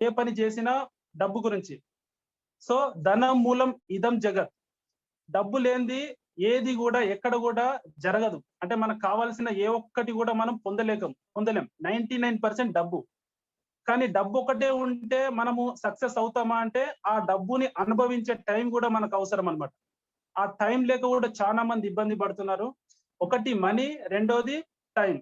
ఏ పని చేసినా డబ్బు గురించి. సో ధనం మూలం ఇదం జగత్. డబ్బు లేనిది ఏది కూడా ఎక్కడ కూడా జరగదు. అంటే మనకు కావాల్సిన ఏ ఒక్కటి కూడా మనం పొందలేం. 99% డబ్బు. కానీ డబ్బు ఒకటే ఉంటే మనము సక్సెస్ అవుతామా అంటే ఆ డబ్బుని అనుభవించే టైం కూడా మనకు అవసరం అన్నమాట. ఆ టైం లేక కూడా చాలా మంది ఇబ్బంది పడుతున్నారు. ఒకటి మనీ, రెండోది టైం.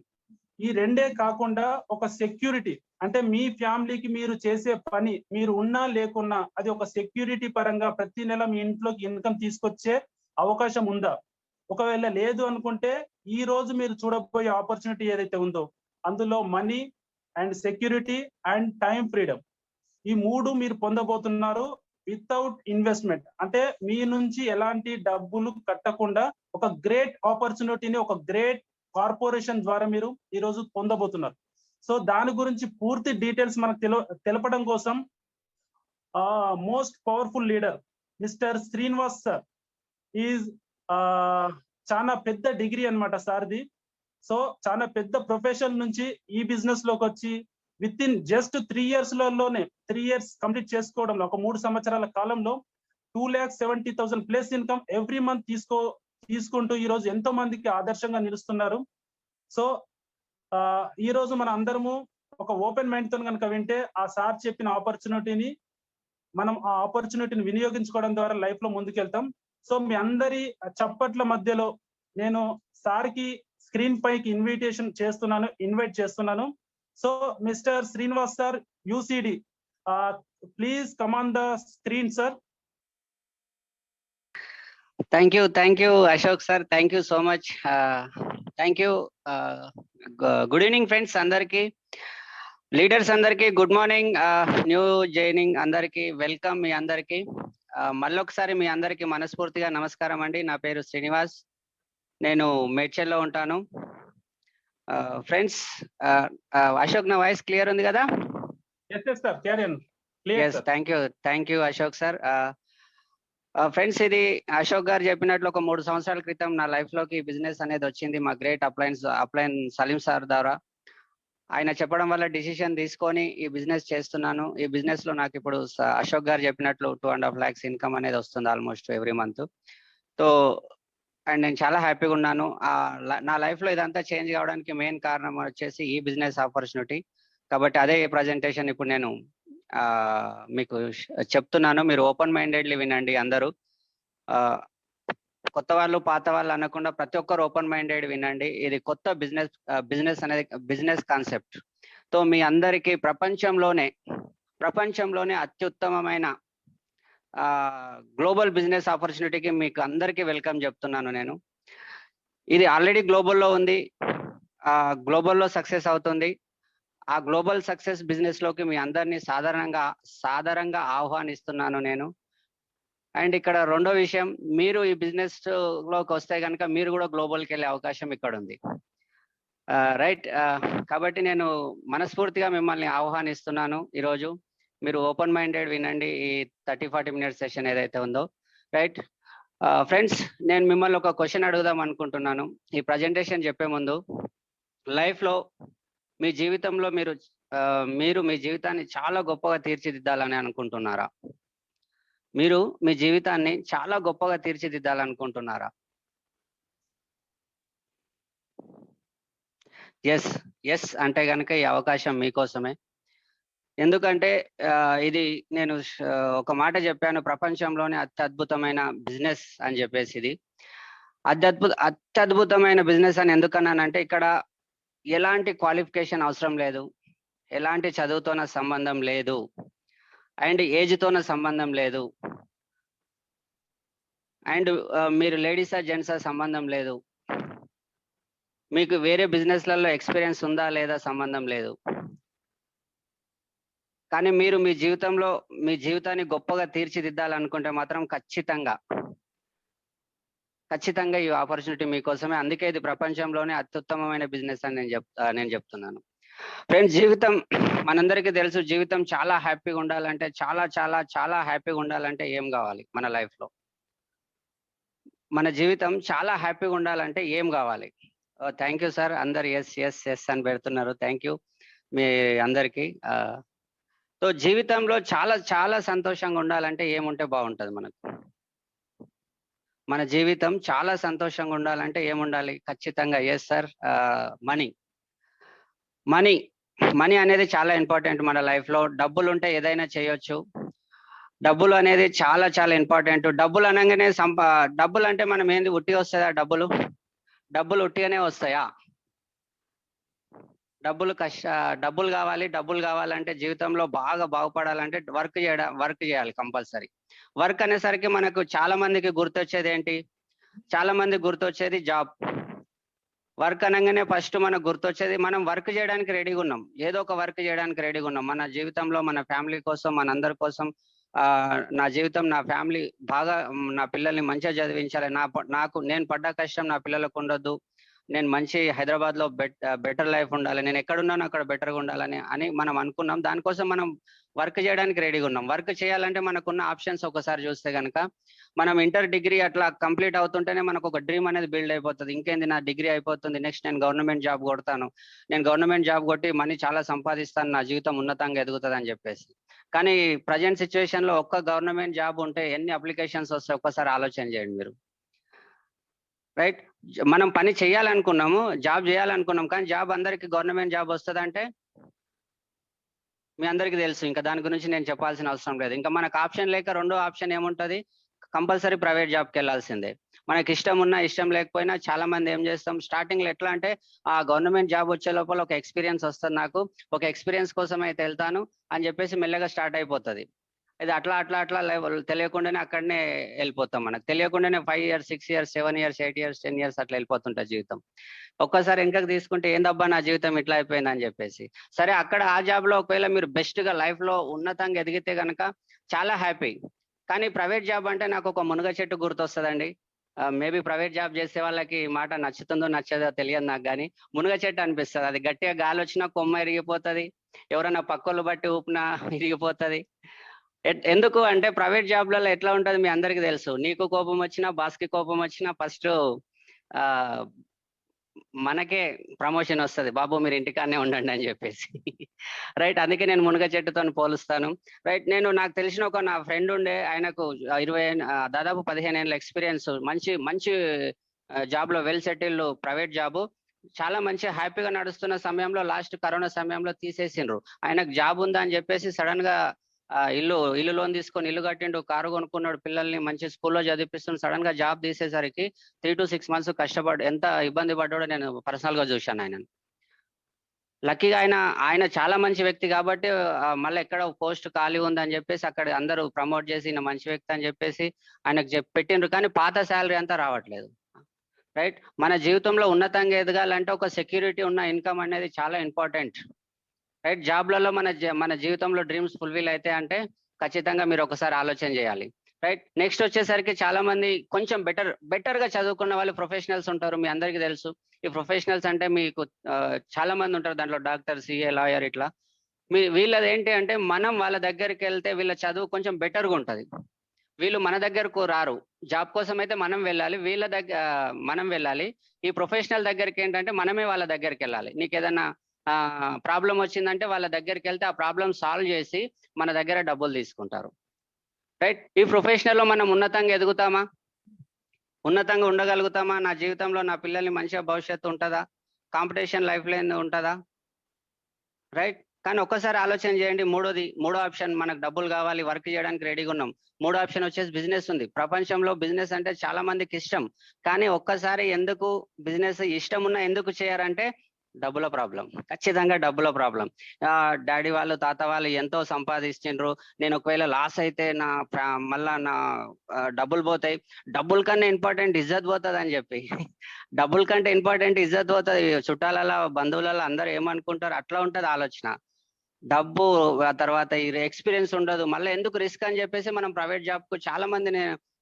ఈ రెండే కాకుండా ఒక సెక్యూరిటీ, అంటే మీ ఫ్యామిలీకి మీరు చేసే పని మీరు ఉన్నా లేకున్నా అది ఒక సెక్యూరిటీ పరంగా ప్రతి నెల మీ ఇంట్లోకి ఇన్కమ్ తీసుకొచ్చే అవకాశం ఉందా? ఒకవేళ లేదు అనుకుంటే ఈ రోజు మీరు చూడబోయే ఆపర్చునిటీ ఏదైతే ఉందో అందులో money and security and time freedom, ఈ మూడు మీరు పొందబోతున్నారు వితౌట్ ఇన్వెస్ట్మెంట్. అంటే మీ నుంచి ఎలాంటి డబ్బులు కట్టకుండా ఒక గ్రేట్ ఆపర్చునిటీని ఒక గ్రేట్ కార్పొరేషన్ ద్వారా మీరు ఈ రోజు పొందబోతున్నారు. సో దాని గురించి పూర్తి డీటెయిల్స్ మనకు తెలపడం కోసం most powerful leader mister Srinivas sir is చాలా పెద్ద డిగ్రీ అన్నమాట సార్ది. సో చాలా పెద్ద ప్రొఫెషన్ నుంచి ఈ బిజినెస్ లోకి వచ్చి విత్ ఇన్ జస్ట్ 3 years లోనే 3 years కంప్లీట్ చేసుకోవడంలో, ఒక 3 సంవత్సరాల కాలంలో 2,70,000 ప్లస్ ఇన్కమ్ ఎవ్రీ మంత్ తీసుకుంటూ ఈ రోజు ఎంతో మందికి ఆదర్శంగా నిలుస్తున్నారు. సో ఈ రోజు మన అందరము ఒక ఓపెన్ మైండ్ తో కనుక వింటే ఆ సార్ చెప్పిన ఆపర్చునిటీని మనం ఆ ఆపర్చునిటీని వినియోగించుకోవడం ద్వారా లైఫ్ లో ముందుకెళ్తాం. సో మీ అందరి చప్పట్ల మధ్యలో నేను సార్ కి స్క్రీన్ పైకి ఇన్వైట్ చేస్తున్నాను. So mister Srinivas sir, UCD, please come on the screen sir. Thank you, Ashok sir. Thank you so much. Thank you. Good evening, friends. Andarki, leaders andarki, good morning. New joining andarki, welcome మీ అందరికి. మళ్ళొకసారి మీ అందరికి మనస్ఫూర్తిగా నమస్కారం అండి. నా పేరు శ్రీనివాస్, నేను మేడ్చల్లో ఉంటాను. ఫ్రెండ్స్, అశోక్, నా వాయిస్ క్లియర్ ఉంది కదా? Yes sir, carry on. Clear, yes, sir. Thank you Ashok sir. Friends, ఇది అశోక్ గారు చెప్పినట్లు ఒక 3 సంవత్సరాల క్రితం నా లైఫ్ లోకి బిజినెస్ అనేది వచ్చింది మా గ్రేట్ అప్లైన్ సలీం సార్ ద్వారా. ఆయన చెప్పడం వల్ల డిసిషన్ తీసుకొని ఈ బిజినెస్ చేస్తున్నాను. ఈ బిజినెస్ లో నాకు ఇప్పుడు అశోక్ గారు చెప్పినట్లు 2.5 lakhs ఇన్కమ్ అనేది వస్తుంది almost every month. So and నేను చాలా హ్యాపీగా ఉన్నాను. నా లైఫ్ లో ఇదంతా చేంజ్ కావడానికి మెయిన్ కారణం వచ్చేసి ఈ బిజినెస్ ఆపర్చునిటీ. కాబట్టి అదే ప్రజెంటేషన్ ఇప్పుడు నేను మీకు చెప్తున్నాను. మీరు ఓపెన్ మైండెడ్లీ వినండి అందరూ. కొత్త వాళ్ళు పాత వాళ్ళు అనకుండా ప్రతి ఒక్కరు ఓపెన్ మైండెడ్ వినండి. ఇది కొత్త బిజినెస్ అనేది బిజినెస్ కాన్సెప్ట్. తో మీ అందరికీ ప్రపంచంలోనే అత్యుత్తమమైన గ్లోబల్ బిజినెస్ ఆపర్చునిటీకి మీకు అందరికీ వెల్కమ్ చెప్తున్నాను నేను. ఇది ఆల్రెడీ గ్లోబల్లో ఉంది, గ్లోబల్లో సక్సెస్ అవుతుంది. ఆ గ్లోబల్ సక్సెస్ బిజినెస్ లోకి మీ అందరినీ సాధారణంగా ఆహ్వానిస్తున్నాను నేను. అండ్ ఇక్కడ రెండో విషయం, మీరు ఈ బిజినెస్ లోకి వస్తే కనుక మీరు కూడా గ్లోబల్కి వెళ్ళే అవకాశం ఇక్కడ ఉంది. రైట్. కాబట్టి నేను మనస్ఫూర్తిగా మిమ్మల్ని ఆహ్వానిస్తున్నాను ఈరోజు. మీరు ఓపెన్ మైండెడ్ వినండి ఈ 30-40 minutes సెషన్ ఏదైతే ఉందో. రైట్ ఫ్రెండ్స్, నేను మిమ్మల్ని ఒక క్వశ్చన్ అడుగుదాం అనుకుంటున్నాను ఈ ప్రజెంటేషన్ చెప్పే ముందు. లైఫ్లో మీ జీవితంలో మీరు మీ జీవితాన్ని చాలా గొప్పగా తీర్చిదిద్దాలని అనుకుంటున్నారా? మీరు మీ జీవితాన్ని చాలా గొప్పగా తీర్చిదిద్దాలనుకుంటున్నారా? ఎస్ అంటే కనుక ఈ అవకాశం మీకోసమే. ఎందుకంటే ఇది నేను ఒక మాట చెప్పాను, ప్రపంచంలోనే అత్యద్భుతమైన బిజినెస్ అని చెప్పేసి. ఇది అత్యద్భుతమైన బిజినెస్ అని ఎందుకన్నానంటే ఇక్కడ ఎలాంటి క్వాలిఫికేషన్ అవసరం లేదు, ఎలాంటి చదువుతోన సంబంధం లేదు, అండ్ ఏజ్తోన సంబంధం లేదు, అండ్ మీరు లేడీసా జెంట్సా సంబంధం లేదు, మీకు వేరే బిజినెస్లలో ఎక్స్పీరియన్స్ ఉందా లేదా సంబంధం లేదు. కానీ మీరు మీ జీవితాన్ని గొప్పగా తీర్చిదిద్దాలనుకుంటే మాత్రం ఖచ్చితంగా ఈ ఆపర్చునిటీ మీకోసమే. అందుకే ఇది ప్రపంచంలోనే అత్యుత్తమమైన బిజినెస్ అని నేను చెప్తున్నాను. ఫ్రెండ్స్, జీవితం మనందరికీ తెలుసు, జీవితం చాలా హ్యాపీగా ఉండాలంటే చాలా హ్యాపీగా ఉండాలంటే ఏం కావాలి మన లైఫ్లో? మన జీవితం చాలా హ్యాపీగా ఉండాలంటే ఏం కావాలి? థ్యాంక్ యూ సార్, అందరు ఎస్ అని పెడుతున్నారు. థ్యాంక్ యూ మీ అందరికీ. సో జీవితంలో చాలా చాలా సంతోషంగా ఉండాలంటే ఏముంటే బాగుంటది మనకు? మన జీవితం చాలా సంతోషంగా ఉండాలంటే ఏముండాలి? ఖచ్చితంగా yes sir, money. Money money అనేది చాలా ఇంపార్టెంట్ మన లైఫ్ లో. డబ్బులు ఉంటే ఏదైనా చేయొచ్చు. డబ్బులు అనేది చాలా చాలా ఇంపార్టెంట్. డబ్బులు అనగానే డబ్బులు అంటే మనం ఏంది ఉట్టిగా వస్తుందా? డబ్బులు ఉట్టిగానే వస్తాయా? డబ్బులు కావాలి. డబ్బులు కావాలంటే జీవితంలో బాగా బాగుపడాలంటే వర్క్ చేయాలి కంపల్సరీ. వర్క్ అనేసరికి మనకు చాలా మందికి గుర్తొచ్చేది ఏంటి? చాలా మంది గుర్తొచ్చేది జాబ్. వర్క్ అనగానే ఫస్ట్ మనకు గుర్తొచ్చేది మనం వర్క్ చేయడానికి రెడీగా ఉన్నాం. ఏదో ఒక వర్క్ చేయడానికి రెడీగా ఉన్నాం. మన జీవితంలో మన ఫ్యామిలీ కోసం, మనందరి కోసం. నా జీవితం, నా ఫ్యామిలీ బాగా, నా పిల్లల్ని మంచిగా చదివించాలి. నేను పడ్డ కష్టం నా పిల్లలకు ఉండొద్దు. నేను మంచి హైదరాబాద్ లో బెటర్ లైఫ్ ఉండాలి. నేను ఎక్కడున్నానో అక్కడ బెటర్గా ఉండాలని మనం అనుకున్నాం. దానికోసం మనం వర్క్ చేయడానికి రెడీగా ఉన్నాం. వర్క్ చేయాలంటే మనకున్న ఆప్షన్స్ ఒకసారి చూస్తే కనుక, మనం ఇంటర్ డిగ్రీ అట్లా కంప్లీట్ అవుతుంటేనే మనకు ఒక డ్రీమ్ అనేది బిల్డ్ అయిపోతుంది. ఇంకేంది, నా డిగ్రీ అయిపోతుంది, నెక్స్ట్ నేను గవర్నమెంట్ జాబ్ కొడతాను, నేను గవర్నమెంట్ జాబ్ కొట్టి మనీ చాలా సంపాదిస్తాను, నా జీవితం ఉన్నతంగా ఎదుగుతుంది అని చెప్పేసి. కానీ ప్రజెంట్ సిచ్యువేషన్ లో ఒక్క గవర్నమెంట్ జాబ్ ఉంటే ఎన్ని అప్లికేషన్స్ వస్తాయి ఒక్కసారి ఆలోచన చేయండి మీరు. రైట్? మనం పని చేయాలనుకున్నాము, జాబ్ చేయాలనుకున్నాం, కానీ జాబ్ అందరికి గవర్నమెంట్ జాబ్ వస్తుందంటే మీ అందరికీ తెలుసు. ఇంకా దాని గురించి నేను చెప్పాల్సిన అవసరం లేదు. ఇంకా మనకు ఆప్షన్ లేక రెండో ఆప్షన్ ఏముంటది? కంపల్సరీ ప్రైవేట్ జాబ్కి వెళ్ళాల్సిందే. మనకి ఇష్టం ఉన్నా ఇష్టం లేకపోయినా చాలా మంది ఏం చేస్తాం, స్టార్టింగ్ లో ఎట్లా అంటే ఆ గవర్నమెంట్ జాబ్ వచ్చే లోపల ఒక ఎక్స్పీరియన్స్ వస్తుంది, నాకు ఒక ఎక్స్పీరియన్స్ కోసం అయితే వెళ్తాను అని చెప్పేసి మెల్లగా స్టార్ట్ అయిపోతుంది. ఇది అట్లా అట్లా అట్లా తెలియకుండానే అక్కడనే వెళ్ళిపోతాం. మనకు తెలియకుండానే 5 years 6 years 7 years 8 years 10 years అట్లా వెళ్ళిపోతుంటుంది జీవితం. ఒక్కసారి వెనకకు తీసుకుంటే ఏందబ్బా నా జీవితం ఇట్లా అయిపోయింది అని చెప్పేసి. సరే, అక్కడ ఆ జాబ్ లో ఒకవేళ మీరు బెస్ట్ గా లైఫ్ లో ఉన్నతంగా ఎదిగితే గనక చాలా హ్యాపీ. కానీ ప్రైవేట్ జాబ్ అంటే నాకు ఒక మునగ చెట్టు గుర్తొస్తుందండి. మేబీ ప్రైవేట్ జాబ్ చేసే వాళ్ళకి మాట నచ్చుతుందో నచ్చదో తెలియదు నాకు, కానీ మునగ చెట్టు అనిపిస్తుంది. అది గట్టిగా గాలి వచ్చినా కొమ్మ ఇరిగిపోతుంది, ఎవరైనా పక్కోళ్ళు బట్టి ఊపినా ఇరిగిపోతుంది. ఎందుకు అంటే ప్రైవేట్ జాబ్లలో ఎట్లా ఉంటది మీ అందరికి తెలుసు. నీకు కోపం వచ్చినా, బాస్ కి కోపం వచ్చినా ఫస్ట్ ఆ మనకే ప్రమోషన్ వస్తుంది, బాబు మీరు ఇంటికాడనే ఉండండి అని చెప్పేసి. రైట్? అందుకే నేను మునగ చెట్టుతో పోలుస్తాను. రైట్? నాకు తెలిసిన నా ఫ్రెండ్ ఉండే, ఆయనకు 20 దాదాపు 15 ఏళ్ళ ఎక్స్పీరియన్స్, మంచి మంచి జాబ్ లో వెల్ సెటిల్డ్ ప్రైవేట్ జాబ్, చాలా మంచి హ్యాపీగా నడుస్తున్న సమయంలో లాస్ట్ కరోనా సమయంలో తీసేసిండ్రు. ఆయనకు జాబ్ ఉందా అని చెప్పేసి సడన్ గా ఇల్లు లోన్ తీసుకొని ఇల్లు కట్టిండు, కారు కొనుక్కున్నాడు, పిల్లల్ని మంచి స్కూల్లో చదివిపిస్తున్నాడు. సడన్ గా జాబ్ తీసేసరికి 3 to 6 months కష్టపడి ఎంత ఇబ్బంది పడ్డాడో నేను పర్సనల్ గా చూశాను ఆయనను. లక్కీగా ఆయన చాలా మంచి వ్యక్తి కాబట్టి మళ్ళీ ఎక్కడ పోస్ట్ ఖాళీ ఉందని చెప్పేసి అక్కడ అందరూ ప్రమోట్ చేసి ఈయన మంచి వ్యక్తి అని చెప్పేసి ఆయనకు పెట్టిండ్రు. కానీ పాత శాలరీ అంతా రావట్లేదు. రైట్? మన జీవితంలో ఉన్నతంగా ఎదగాలంటే ఒక సెక్యూరిటీ ఉన్న ఇన్కమ్ అనేది చాలా ఇంపార్టెంట్. రైట్? జాబ్లలో మన జీవితంలో డ్రీమ్స్ ఫుల్ఫిల్ అయితే అంటే ఖచ్చితంగా మీరు ఒకసారి ఆలోచన చేయాలి. రైట్? నెక్స్ట్ వచ్చేసరికి చాలా మంది కొంచెం బెటర్ గా చదువుకున్న వాళ్ళు ప్రొఫెషనల్స్ ఉంటారు, మీ అందరికీ తెలుసు. ఈ ప్రొఫెషనల్స్ అంటే మీకు చాలా మంది ఉంటారు, దాంట్లో డాక్టర్, సిఏ, లాయర్ ఇట్లా. వీళ్ళది ఏంటి అంటే మనం వాళ్ళ దగ్గరికి వెళ్తే వీళ్ళ చదువు కొంచెం బెటర్గా ఉంటది. వీళ్ళు మన దగ్గరకు రారు. జాబ్ కోసం అయితే మనం వెళ్ళాలి, మనం వెళ్ళాలి. ఈ ప్రొఫెషనల్ దగ్గరికి ఏంటంటే మనమే వాళ్ళ దగ్గరికి వెళ్ళాలి. నీకు ఏదైనా ప్రాబ్లం వచ్చిందంటే వాళ్ళ దగ్గరికి వెళ్తే ఆ ప్రాబ్లం సాల్వ్ చేసి మన దగ్గర డబ్బులు తీసుకుంటారు. రైట్? ఈ ప్రొఫెషనల్ లో మనం ఉన్నతంగా ఎదుగుతామా? ఉన్నతంగా ఉండగలుగుతామా? నా జీవితంలో నా పిల్లల్ని మంచిగా భవిష్యత్తు ఉంటుందా? కాంపిటీషన్ లైఫ్ లో ఉంటుందా? రైట్? కానీ ఒక్కసారి ఆలోచన చేయండి. మూడో ఆప్షన్, మనకు డబ్బులు కావాలి, వర్క్ చేయడానికి రెడీగా ఉన్నాం. మూడో ఆప్షన్ వచ్చేసి బిజినెస్ ఉంది. ప్రపంచంలో బిజినెస్ అంటే చాలా మందికి ఇష్టం, కానీ ఒక్కసారి ఎందుకు బిజినెస్ ఇష్టం ఉన్నా ఎందుకు చేయరంటే డబ్బుల ప్రాబ్లం. ఖచ్చితంగా డబ్బుల ప్రాబ్లం. డాడీ వాళ్ళు, తాత వాళ్ళు ఎంతో సంపాదించిండ్రు, నేను ఒకవేళ లాస్ అయితే మళ్ళా నా డబ్బులు పోతాయి, డబ్బుల కన్నా ఇంపార్టెంట్ ఇజ్జత్ పోతుంది అని చెప్పి. డబ్బుల కంటే ఇంపార్టెంట్ ఇజ్జత్ పోతుంది, చుట్టాలలో బంధువులలో అందరూ ఏమనుకుంటారు, అట్లా ఉంటది ఆలోచన. డబ్బు, ఆ తర్వాత ఈ ఎక్స్పీరియన్స్ ఉండదు, మళ్ళీ ఎందుకు రిస్క్ అని చెప్పేసి మనం ప్రైవేట్ జాబ్ కు చాలా మంది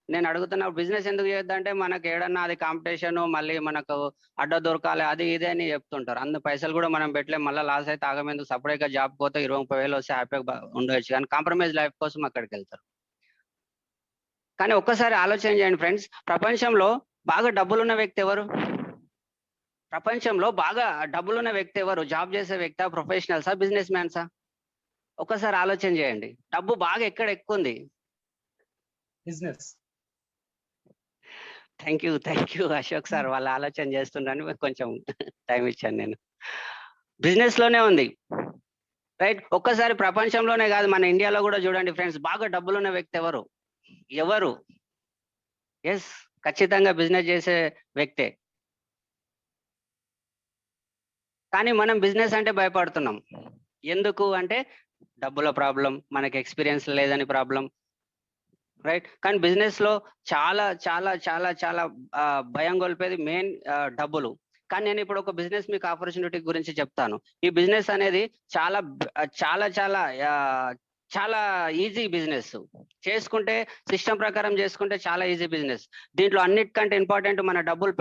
నేను అడుగుతున్నా బిజినెస్ ఎందుకు చేయొద్దంటే మనకు ఏడన్నా అది కాంపిటీషన్, మళ్ళీ మనకు అడ్డ దొరకాలి, అది ఇది అని చెప్తుంటారు. అందు పైసలు కూడా మనం పెట్టలేం, మళ్ళీ లాస్ అయితే ఆగమేందుకు, సపరేట్గా జాబ్ పోతే 20-30 వస్తే హ్యాపీగా ఉండవచ్చు, కానీ కాంప్రమైజ్ లైఫ్ కోసం అక్కడికి వెళ్తారు. కానీ ఒక్కసారి ఆలోచన చేయండి ఫ్రెండ్స్, ప్రపంచంలో బాగా డబ్బులున్న వ్యక్తి ఎవరు? ప్రపంచంలో బాగా డబ్బులున్న వ్యక్తి ఎవరు? జాబ్ చేసే వ్యక్తా, ప్రొఫెషనల్సా, బిజినెస్ మ్యాన్సా? ఒకసారి ఆలోచన చేయండి, డబ్బు బాగా ఎక్కడ ఎక్కువ ఉంది? Business. Thank you Ashok sir, వాళ్ళ ఆలోచన చేస్తున్నాను, కొంచెం టైం ఇచ్చాను నేను. బిజినెస్ లోనే ఉంది, రైట్? ఒక్కసారి ప్రపంచంలోనే కాదు, మన ఇండియాలో కూడా చూడండి ఫ్రెండ్స్, బాగా డబ్బులున్న వ్యక్తి ఎవరు? ఎస్, ఖచ్చితంగా బిజినెస్ చేసే వ్యక్తే. కానీ మనం బిజినెస్ అంటే భయపడుతున్నాం. ఎందుకు అంటే డబ్బుల ప్రాబ్లం, మనకి ఎక్స్పీరియన్స్ లేదని ప్రాబ్లం, రైట్? కానీ బిజినెస్ లో చాలా చాలా చాలా చాలా భయం గొల్పేది మెయిన్ డబ్బులు. కానీ నేను ఇప్పుడు ఒక బిజినెస్ మీకు ఆపర్చునిటీ గురించి చెప్తాను. ఈ బిజినెస్ అనేది చాలా చాలా చాలా చాలా ఈజీ బిజినెస్. చేసుకుంటే, సిస్టమ్ ప్రకారం చేసుకుంటే చాలా ఈజీ బిజినెస్. దీంట్లో అన్నిటికంటే ఇంపార్టెంట్, మన డబ్బులు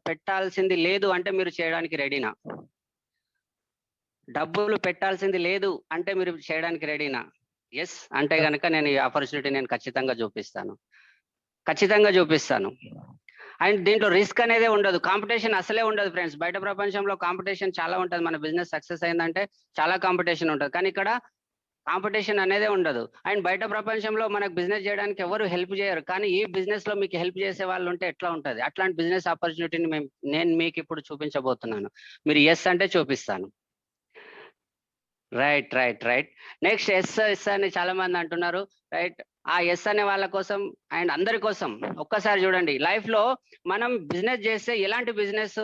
పెట్టాల్సింది లేదు అంటే మీరు చేయడానికి రెడీనా? డబ్బులు పెట్టాల్సింది లేదు అంటే మీరు చేయడానికి రెడీనా? ఎస్ అంటే కనుక నేను ఈ ఆపర్చునిటీ నేను ఖచ్చితంగా చూపిస్తాను. అండ్ దీంట్లో రిస్క్ అనేది ఉండదు, కాంపిటీషన్ అసలే ఉండదు ఫ్రెండ్స్. బయట ప్రపంచంలో కాంపిటీషన్ చాలా ఉంటుంది. మన బిజినెస్ సక్సెస్ అయిందంటే చాలా కాంపిటీషన్ ఉంటుంది, కానీ ఇక్కడ కాంపిటీషన్ అనేది ఉండదు. అండ్ బయట ప్రపంచంలో మనకు బిజినెస్ చేయడానికి ఎవరు హెల్ప్ చేయరు, కానీ ఈ బిజినెస్ లో మీకు హెల్ప్ చేసే వాళ్ళు ఉంటే ఎట్లా ఉంటుంది? అట్లాంటి బిజినెస్ ఆపర్చునిటీని నేను మీకు ఇప్పుడు చూపించబోతున్నాను. మీరు ఎస్ అంటే చూపిస్తాను. రైట్. నెక్స్ట్ ఎస్ అని చాలా మంది అంటున్నారు, రైట్? ఆ ఎస్ అనే వాళ్ళ కోసం అండ్ అందరి కోసం ఒక్కసారి చూడండి. లైఫ్ లో మనం బిజినెస్ చేస్తే ఎలాంటి బిజినెస్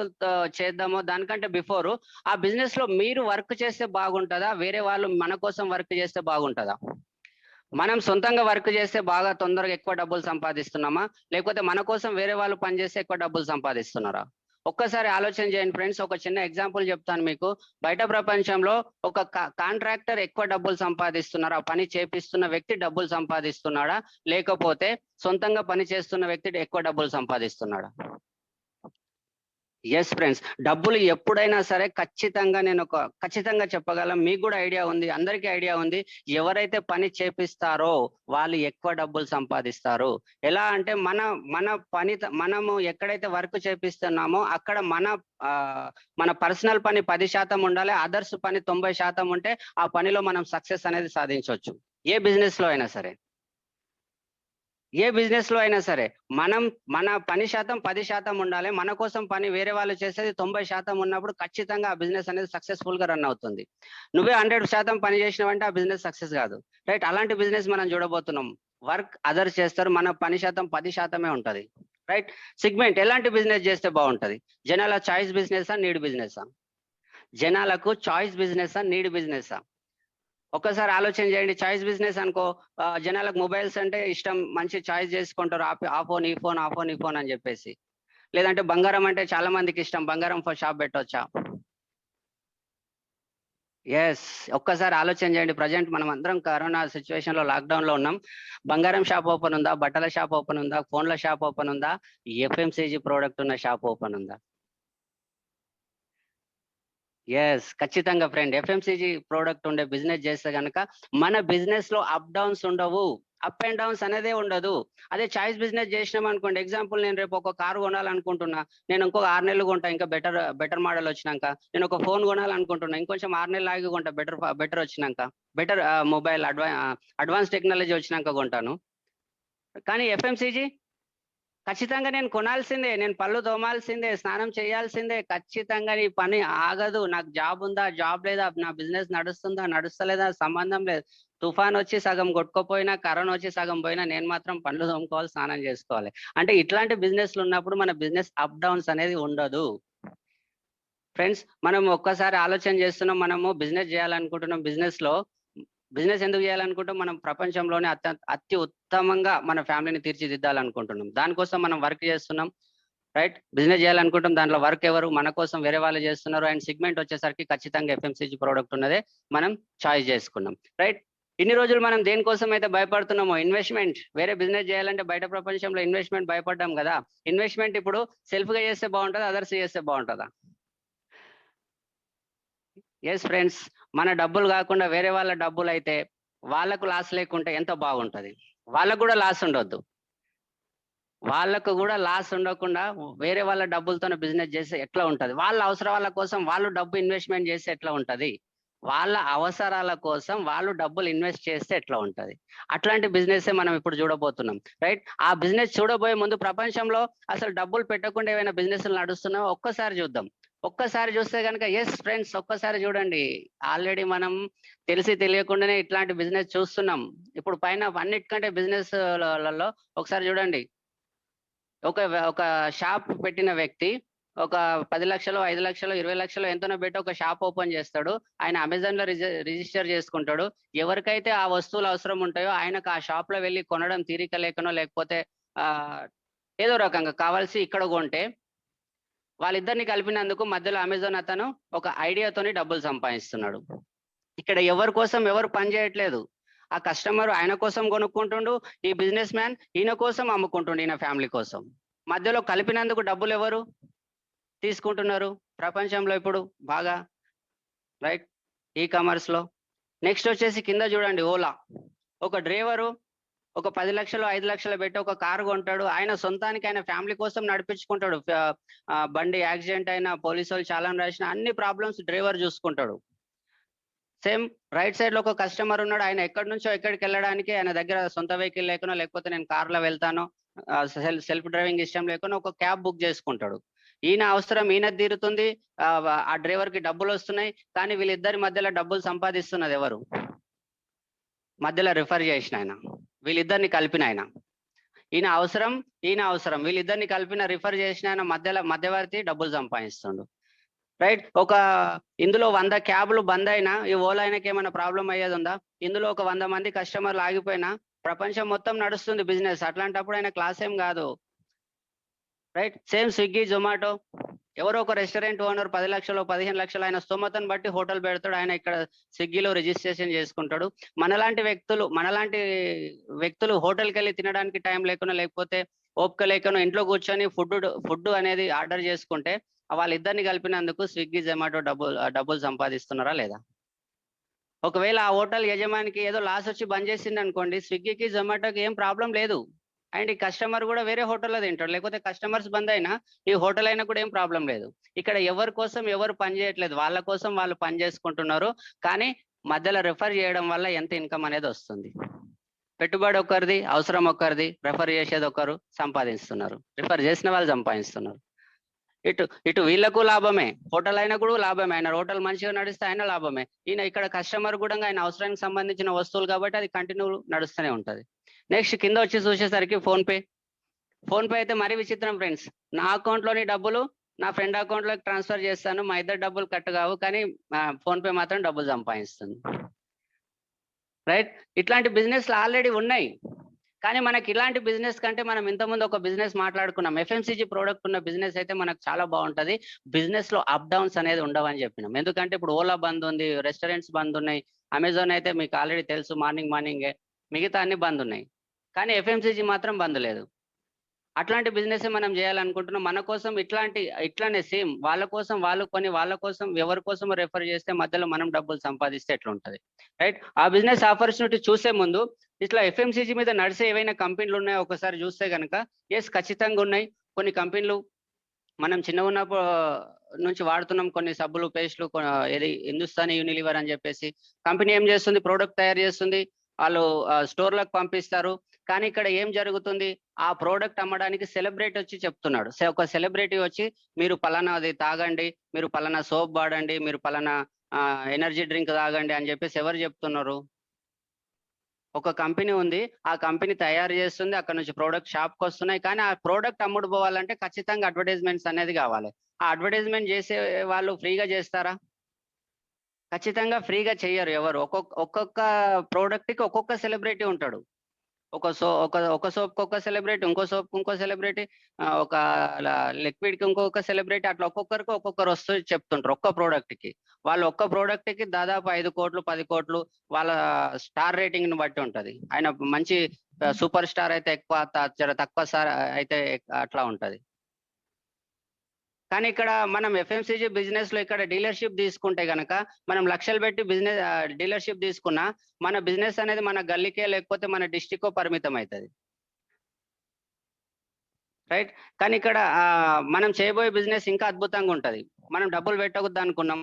చేద్దామో దానికంటే బిఫోర్, ఆ బిజినెస్ లో మీరు వర్క్ చేస్తే బాగుంటుందా, వేరే వాళ్ళు మన కోసం వర్క్ చేస్తే బాగుంటుందా? మనం సొంతంగా వర్క్ చేస్తే బాగా తొందరగా ఎక్కువ డబ్బులు సంపాదిస్తున్నామా, లేకపోతే మన కోసం వేరే వాళ్ళు పనిచేస్తే ఎక్కువ డబ్బులు సంపాదిస్తున్నారా? ఒక్కసారి ఆలోచన చేయండి ఫ్రెండ్స్. ఒక చిన్న ఎగ్జాంపుల్ చెప్తాను మీకు. బయట ప్రపంచంలో ఒక కాంట్రాక్టర్ ఎక్కువ డబ్బులు సంపాదిస్తున్నారా, పని చేపిస్తున్న వ్యక్తి డబ్బులు సంపాదిస్తున్నాడా, లేకపోతే సొంతంగా పని చేస్తున్న వ్యక్తి ఎక్కువ డబ్బులు సంపాదిస్తున్నాడా? ఎస్ ఫ్రెండ్స్, డబ్బులు ఎప్పుడైనా సరే ఖచ్చితంగా చెప్పగలం. మీకు కూడా ఐడియా ఉంది, అందరికీ ఐడియా ఉంది, ఎవరైతే పని చేపిస్తారో వాళ్ళు ఎక్కువ డబ్బులు సంపాదిస్తారు. ఎలా అంటే మనము ఎక్కడైతే వర్క్ చేపిస్తున్నామో అక్కడ మన పర్సనల్ పని 10% ఉండాలి, అదర్స్ పని 90% ఉంటే ఆ పనిలో మనం సక్సెస్ అనేది సాధించవచ్చు. ఏ బిజినెస్ లో అయినా సరే మన పని శాతం 10% ఉండాలి, మన కోసం పని వేరే వాళ్ళు చేసేది 90% ఉన్నప్పుడు ఖచ్చితంగా ఆ బిజినెస్ అనేది సక్సెస్ఫుల్ గా రన్ అవుతుంది. నువ్వే 100% పని చేసినావంటే ఆ బిజినెస్ సక్సెస్ కాదు, రైట్? అలాంటి బిజినెస్ మనం చూడబోతున్నాం. వర్క్ అదర్స్ చేస్తారు, మన పని శాతం 10% ఉంటది, రైట్? సెగ్మెంట్ ఎలాంటి బిజినెస్ చేస్తే బాగుంటది? జనాల చాయిస్ బిజినెసా, నీడ్ బిజినెసా? జనాలకు చాయిస్ బిజినెసా, నీడ్ బిజినెసా? ఒక్కసారి ఆలోచన చేయండి. చాయిస్ బిజినెస్ అనుకో, జనాలకు మొబైల్స్ అంటే ఇష్టం, మంచి చాయిస్ చేసుకుంటారు, ఆ ఫోన్ ఈ ఫోన్ అని చెప్పేసి. లేదంటే బంగారం అంటే చాలా మందికి ఇష్టం, బంగారం షాప్ పెట్టవచ్చా? ఎస్, ఒక్కసారి ఆలోచన చేయండి. ప్రజెంట్ మనం అందరం కరోనా సిచ్యువేషన్ లో, లాక్డౌన్ లో ఉన్నాం. బంగారం షాప్ ఓపెన్ ఉందా, బట్టల షాప్ ఓపెన్ ఉందా, ఫోన్ల షాప్ ఓపెన్ ఉందా, FMCG ప్రోడక్ట్ ఉన్న షాప్ ఓపెన్ ఉందా? ఎస్, ఖచ్చితంగా ఫ్రెండ్. FMCG ప్రోడక్ట్ ఉండే బిజినెస్ చేస్తే కనుక మన బిజినెస్ లో అప్ డౌన్స్ ఉండవు, అప్ అండ్ డౌన్స్ అనేదే ఉండదు. అదే చాయిస్ బిజినెస్ చేసినాం అనుకోండి, ఎగ్జాంపుల్ నేను రేపు ఒక కారు కొనాలనుకుంటున్నా, నేను ఇంకో 6 నెలలు కొంటా, ఇంకా బెటర్ మోడల్ వచ్చినాక. నేను ఒక ఫోన్ కొనాలనుకుంటున్నా, ఇంకొంచెం 6 నెలలు ఆగి కొంటా, బెటర్ వచ్చినాక, బెటర్ మొబైల్ అడ్వాన్స్ టెక్నాలజీ వచ్చినాక కొంటాను. కానీ FMCG ఖచ్చితంగా నేను కొనాల్సిందే, నేను పళ్ళు తోమాల్సిందే, స్నానం చేయాల్సిందే, ఖచ్చితంగా నీ పని ఆగదు. నాకు జాబ్ ఉందా, జాబ్ లేదా, నా బిజినెస్ నడుస్తుందా, నడుస్తలేదా, సంబంధం లేదు. తుఫాన్ వచ్చి సగం కొట్టుకోపోయినా, కరోనా వచ్చి సగం పోయినా, నేను మాత్రం పళ్ళు తోముకోవాలి, స్నానం చేసుకోవాలి. అంటే ఇట్లాంటి బిజినెస్లు ఉన్నప్పుడు మన బిజినెస్ అప్ డౌన్స్ అనేది ఉండదు. ఫ్రెండ్స్, మనం ఒక్కసారి ఆలోచన చేస్తున్నాం, మనము బిజినెస్ చేయాలనుకుంటున్నాం. బిజినెస్ ఎందుకు చేయాలనుకుంటాం? మనం ప్రపంచంలోనే అతి ఉత్తమంగా మన ఫ్యామిలీని తీర్చిదిద్దాలనుకుంటున్నాం. దానికోసం మనం వర్క్ చేస్తున్నాం, రైట్? బిజినెస్ చేయాలనుకుంటాం, దాంట్లో వర్క్ ఎవరు? మన కోసం వేరే వాళ్ళు చేస్తున్నారు. అండ్ సెగ్మెంట్ వచ్చేసరికి ఖచ్చితంగా FMCG ప్రోడక్ట్ ఉన్నదే మనం చాయిస్ చేసుకున్నాం, రైట్? ఇన్ని రోజులు మనం దేనికోసం అయితే భయపడుతున్నామో, ఇన్వెస్ట్మెంట్, వేరే బిజినెస్ చేయాలంటే బయట ప్రపంచంలో ఇన్వెస్ట్మెంట్ భయపడ్డాం కదా. ఇన్వెస్ట్మెంట్ ఇప్పుడు సెల్ఫ్ గా చేస్తే బాగుంటుందా, అదర్స్ చేస్తే బాగుంటుందా? ఎస్ ఫ్రెండ్స్, మన డబ్బులు కాకుండా వేరే వాళ్ళ డబ్బులు అయితే వాళ్ళకు లాస్ లేకుంటే ఎంత బాగుంటది. వాళ్ళకు కూడా లాస్ ఉండొద్దు, వాళ్ళకు కూడా లాస్ ఉండకుండా వేరే వాళ్ళ డబ్బులతో బిజినెస్ చేస్తే ఎట్లా ఉంటది? వాళ్ళ అవసరాల కోసం వాళ్ళు డబ్బు ఇన్వెస్ట్మెంట్ చేస్తే ఎట్లా ఉంటది? వాళ్ళ అవసరాల కోసం వాళ్ళు డబ్బులు ఇన్వెస్ట్ చేస్తే ఎట్లా ఉంటది. అట్లాంటి బిజినెస్ మనం ఇప్పుడు చూడబోతున్నాం, రైట్? ఆ బిజినెస్ చూడబోయే ముందు ప్రపంచంలో అసలు డబ్బులు పెట్టకుండా ఏమైనా బిజినెస్లు నడుస్తున్నాయో ఒక్కసారి చూద్దాం. ఒక్కసారి చూస్తే కనుక ఎస్ ఫ్రెండ్స్, ఒక్కసారి చూడండి. ఆల్రెడీ మనం తెలిసి తెలియకుండానే ఇట్లాంటి బిజినెస్ చూస్తున్నాం. ఇప్పుడు పైన అన్నిటికంటే బిజినెస్ లలో ఒకసారి చూడండి. ఒక షాప్ పెట్టిన వ్యక్తి ఒక 10 లక్షలు, 5 లక్షలు, 20 లక్షలు ఎంతనో పెట్టి ఒక షాప్ ఓపెన్ చేస్తాడు. ఆయన అమెజాన్ లో రిజిస్టర్ చేసుకుంటాడు. ఎవరికైతే ఆ వస్తువులు అవసరం ఉంటాయో ఆయనకు ఆ షాప్ లో వెళ్ళి కొనడం తీరిక లేకనో లేకపోతే ఆ ఏదో రకంగా కావాల్సి ఇక్కడ కొంటే వాళ్ళిద్దరిని కలిపినందుకు మధ్యలో అమెజాన్ అతను ఒక ఐడియాతోని డబ్బులు సంపాదిస్తున్నాడు. ఇక్కడ ఎవరి కోసం ఎవరు పని చేయట్లేదు. ఆ కస్టమర్ ఆయన కోసం కొనుక్కుంటుండు, ఈ బిజినెస్ మ్యాన్ ఈయన కోసం అమ్ముకుంటుండు, ఈయన ఫ్యామిలీ కోసం. మధ్యలో కలిపినందుకు డబ్బులు ఎవరు తీసుకుంటున్నారు ప్రపంచంలో ఇప్పుడు బాగా, రైట్? ఈ కామర్స్ లో. నెక్స్ట్ వచ్చేసి కింద చూడండి, ఓలా. ఒక డ్రైవరు ఒక 10 లక్షలు 5 లక్షలు పెట్టి ఒక కారు కొంటాడు. ఆయన సొంతానికి ఆయన ఫ్యామిలీ కోసం నడిపించుకుంటాడు. బండి యాక్సిడెంట్ అయినా, పోలీసు వాళ్ళు చాలాన్ రాసిన, అన్ని ప్రాబ్లమ్స్ డ్రైవర్ చూసుకుంటాడు. సేమ్ రైట్ సైడ్ లో ఒక కస్టమర్ ఉన్నాడు. ఆయన ఎక్కడి నుంచో ఎక్కడికి వెళ్ళడానికి ఆయన దగ్గర సొంత వెహికల్ లేకునో లేకపోతే నేను కార్లో వెళ్తాను, సెల్ఫ్ డ్రైవింగ్ ఇష్టం లేకున్నా ఒక క్యాబ్ బుక్ చేసుకుంటాడు. ఈయన అవసరం ఈయన తీరుతుంది, ఆ డ్రైవర్ కి డబ్బులు వస్తున్నాయి. కానీ వీళ్ళిద్దరి మధ్యలో డబ్బులు సంపాదిస్తున్నది ఎవరు? మధ్యలో రిఫర్ చేసిన ఆయన, వీళ్ళిద్దరిని కలిపిన ఆయన. ఈయన అవసరం వీళ్ళిద్దరిని కలిపిన రిఫర్ చేసిన ఆయన మధ్యవర్తి డబ్బులు సంపాదిస్తుండు, రైట్? ఇందులో 100 క్యాబ్లు బంద్ అయినా ఈ ఓలా ఆయనకి ఏమైనా ప్రాబ్లం అయ్యేది ఉందా? ఇందులో ఒక 100 మంది కస్టమర్లు ఆగిపోయినా ప్రపంచం మొత్తం నడుస్తుంది బిజినెస్. అట్లాంటప్పుడు ఆయన క్లాస్ ఏం కాదు, రైట్? Same Swiggy, Zomato. ఎవరో ఒక రెస్టారెంట్ ఓనర్ 10 లక్షలు 15 లక్షలు ఆయన స్తోమతను బట్టి హోటల్ పెడతాడు. ఆయన ఇక్కడ స్విగ్గీలో రిజిస్ట్రేషన్ చేసుకుంటాడు. మనలాంటి వ్యక్తులు హోటల్కి వెళ్ళి తినడానికి టైం లేకున్నా లేకపోతే ఓపిక లేకనో ఇంట్లో కూర్చొని ఫుడ్ అనేది ఆర్డర్ చేసుకుంటే వాళ్ళిద్దరిని కలిపినందుకు స్విగ్గీ, జొమాటో డబ్బులు సంపాదిస్తున్నారా లేదా? ఒకవేళ ఆ హోటల్ యజమానికి ఏదో లాస్ వచ్చి బంద్ చేసింది అనుకోండి, స్విగ్గీకి జొమాటోకి ఏం ప్రాబ్లం లేదు. అండ్ ఈ కస్టమర్ కూడా వేరే హోటల్లో తింటాడు. లేకపోతే కస్టమర్స్ బంద్ అయినా ఈ హోటల్ అయినా కూడా ఏం ప్రాబ్లం లేదు. ఇక్కడ ఎవరి కోసం ఎవరు పని చేయట్లేదు, వాళ్ళ కోసం వాళ్ళు పని చేసుకుంటున్నారు. కానీ మధ్యలో రెఫర్ చేయడం వల్ల ఎంత ఇన్కమ్ అనేది వస్తుంది. పెట్టుబడి ఒకరిది, అవసరం ఒకరిది, రెఫర్ చేసేది ఒకరు, సంపాదిస్తున్నారు. రిఫర్ చేసిన వాళ్ళు సంపాదిస్తున్నారు. ఇటు వీళ్ళకు లాభమే, హోటల్ అయినా కూడా లాభమే. ఆయన హోటల్ మంచిగా నడిస్తే ఆయన లాభమే. ఈయన ఇక్కడ కస్టమర్ కూడా ఆయన అవసరానికి సంబంధించిన వస్తువులు కాబట్టి అది కంటిన్యూ నడుస్తూనే ఉంటది. నెక్స్ట్ కింద వచ్చి చూసేసరికి ఫోన్ పే అయితే మరీ విచిత్రం ఫ్రెండ్స్. నా అకౌంట్ లోని డబ్బులు నా ఫ్రెండ్ అకౌంట్ లోకి ట్రాన్స్ఫర్ చేస్తాను, మా ఇద్దరు డబ్బులు కట్ కావు, కానీ ఫోన్ పే మాత్రం డబ్బులు సంపాదిస్తుంది, రైట్? ఇట్లాంటి బిజినెస్ ఆల్రెడీ ఉన్నాయి. కానీ మనకి ఇలాంటి బిజినెస్ కంటే మనం ఇంతకుముందు ఒక బిజినెస్ మాట్లాడుకున్నాం, ఎఫ్ఎంసీజీ ప్రోడక్ట్ ఉన్న బిజినెస్ అయితే మనకు చాలా బాగుంటది. బిజినెస్ లో అప్ డౌన్స్ అనేది ఉండవని చెప్పినాం. ఎందుకంటే ఇప్పుడు ఓలా బంద్ ఉంది, రెస్టారెంట్స్ బంద్ ఉన్నాయి, అమెజాన్ అయితే మీకు ఆల్రెడీ తెలుసు మార్నింగే, మిగతా అన్ని బంద్ ఉన్నాయి. కానీ ఎఫ్ఎంసీజీ మాత్రం బంద్ లేదు. అట్లాంటి బిజినెస్ మనం చేయాలనుకుంటున్నాం. మన కోసం ఇట్లానే సేమ్ వాళ్ళ కోసం వాళ్ళు కొని వాళ్ళ కోసం ఎవరి కోసం రెఫర్ చేస్తే మధ్యలో మనం డబ్బులు సంపాదిస్తే ఎట్లా ఉంటది, రైట్? ఆ బిజినెస్ ఆపర్చునిటీ చూసే ముందు ఇట్లా ఎఫ్ఎంసీజీ మీద నడిచే ఏవైనా కంపెనీలు ఉన్నాయో ఒకసారి చూస్తే కనుక ఎస్ ఖచ్చితంగా ఉన్నాయి. కొన్ని కంపెనీలు మనం చిన్నగా ఉన్నప్పుడు నుంచి వాడుతున్నాం, కొన్ని సబ్బులు, పేస్టులు, ఏది హిందుస్థానీ యూనిలివర్ అని చెప్పేసి కంపెనీ ఏం చేస్తుంది, ప్రోడక్ట్ తయారు చేస్తుంది, వాళ్ళు స్టోర్లకు పంపిస్తారు. కానీ ఇక్కడ ఏం జరుగుతుంది, ఆ ప్రోడక్ట్ అమ్మడానికి సెలబ్రిటీ వచ్చి చెప్తున్నాడు. ఒక సెలబ్రిటీ వచ్చి మీరు పలానాది తాగండి, మీరు పలానా సోప్ వాడండి, మీరు పలానా ఎనర్జీ డ్రింక్ తాగండి అని చెప్పేసి ఎవరు చెప్తున్నారు? ఒక కంపెనీ ఉంది, ఆ కంపెనీ తయారు చేస్తుంది, అక్కడ నుంచి ప్రోడక్ట్ షాప్కి వస్తున్నాయి. కానీ ఆ ప్రోడక్ట్ అమ్ముడు పోవాలంటే ఖచ్చితంగా అడ్వర్టైజ్మెంట్స్ అనేది కావాలి. ఆ అడ్వర్టైజ్మెంట్ చేసే వాళ్ళు ఫ్రీగా చేస్తారా? ఖచ్చితంగా ఫ్రీగా చెయ్యరు ఎవరు. ఒక్కొక్క ప్రోడక్ట్ కి ఒక్కొక్క సెలబ్రిటీ ఉంటాడు. ఒక సోప్ కి ఒక సెలబ్రిటీ, ఇంకో సోప్ కి ఇంకో సెలబ్రిటీ, ఒక లిక్విడ్ కి ఇంకొక సెలబ్రిటీ, అట్లా ఒక్కొక్కరికి ఒక్కొక్కరు వస్తూ చెప్తుంటారు ఒక్క ప్రోడక్ట్ కి. వాళ్ళు ఒక్క ప్రోడక్ట్ కి దాదాపు 5 కోట్లు 10 కోట్లు వాళ్ళ స్టార్ రేటింగ్ ని బట్టి ఉంటది. ఆయన మంచి సూపర్ స్టార్ అయితే ఎక్కువ, జర తక్కువ స్టార్ అయితే అట్లా ఉంటది. కానీ ఇక్కడ మనం ఎఫ్ఎంసీజీ బిజినెస్ లో ఇక్కడ డీలర్షిప్ తీసుకుంటే గనక మనం లక్షలు పెట్టి బిజినెస్ డీలర్షిప్ తీసుకున్నా మన బిజినెస్ అనేది మన గల్లీకే లేకపోతే మన డిస్టిక్ పరిమితం అవుతుంది, రైట్? కానీ ఇక్కడ మనం చేయబోయే బిజినెస్ ఇంకా అద్భుతంగా ఉంటది. మనం డబ్బులు పెట్టకూడదు అనుకున్నాం,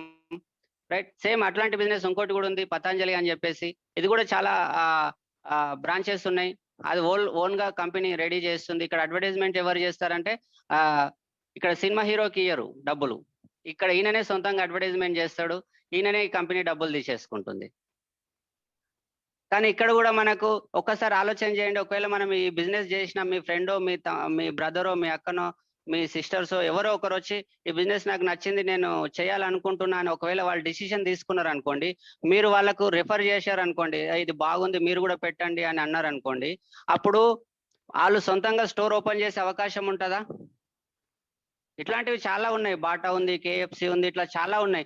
రైట్. సేమ్ అట్లాంటి బిజినెస్ ఇంకోటి కూడా ఉంది, పతంజలి అని చెప్పేసి. ఇది కూడా చాలా బ్రాంచెస్ ఉన్నాయి. అది ఓన్ గా కంపెనీ రెడీ చేస్తుంది. ఇక్కడ అడ్వర్టైజ్మెంట్ ఎవరు చేస్తారంటే ఇక్కడ సినిమా హీరోకి ఇయ్యరు డబ్బులు, ఇక్కడ ఈయననే సొంతంగా అడ్వర్టైజ్మెంట్ చేస్తాడు, ఈయననే ఈ కంపెనీ డబ్బులు తీసేసుకుంటుంది. కానీ ఇక్కడ కూడా మనకు ఒక్కసారి ఆలోచన చేయండి, ఒకవేళ మనం ఈ బిజినెస్ చేసిన మీ ఫ్రెండో మీ బ్రదరో మీ అక్కనో మీ సిస్టర్స్ ఎవరో ఒకరు వచ్చి ఈ బిజినెస్ నాకు నచ్చింది నేను చేయాలనుకుంటున్నాను, ఒకవేళ వాళ్ళు డిసిషన్ తీసుకున్నారు అనుకోండి, మీరు వాళ్ళకు రిఫర్ చేశారు అనుకోండి, ఇది బాగుంది మీరు కూడా పెట్టండి అని అన్నారు అనుకోండి, అప్పుడు వాళ్ళు సొంతంగా స్టోర్ ఓపెన్ చేసే అవకాశం ఉంటుందా? ఇట్లాంటివి చాలా ఉన్నాయి. బాటా ఉంది, కేఎఫ్సి ఉంది, ఇట్లా చాలా ఉన్నాయి.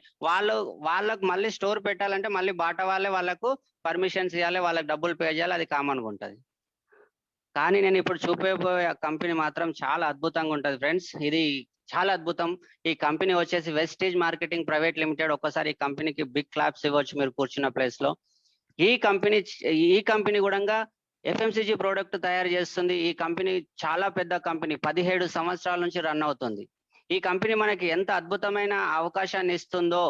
వాళ్ళకు మళ్ళీ స్టోర్ పెట్టాలంటే మళ్ళీ బాటా వాళ్ళే వాళ్ళకు పర్మిషన్స్ ఇవ్వాలి, వాళ్ళకి డబ్బులు పే చేయాలి, అది కామన్గా ఉంటుంది. కానీ నేను ఇప్పుడు చూపేపోయే కంపెనీ మాత్రం చాలా అద్భుతంగా ఉంటుంది ఫ్రెండ్స్. ఇది చాలా అద్భుతం. ఈ కంపెనీ వచ్చేసి వెస్టేజ్ మార్కెటింగ్ ప్రైవేట్ లిమిటెడ్. ఒక్కసారి ఈ కంపెనీకి బిగ్ క్లాప్స్ ఇవ్వచ్చు మీరు కూర్చున్న ప్లేస్ లో. ఈ కంపెనీ కూడా ఎఫ్ఎంసీజీ ప్రోడక్ట్ తయారు చేస్తుంది. ఈ కంపెనీ చాలా పెద్ద కంపెనీ, 17 సంవత్సరాల నుంచి రన్ అవుతుంది. ఈ కంపెనీ మనకి ఎంత అద్భుతమైన అవకాశాన్ని ఇస్తుందో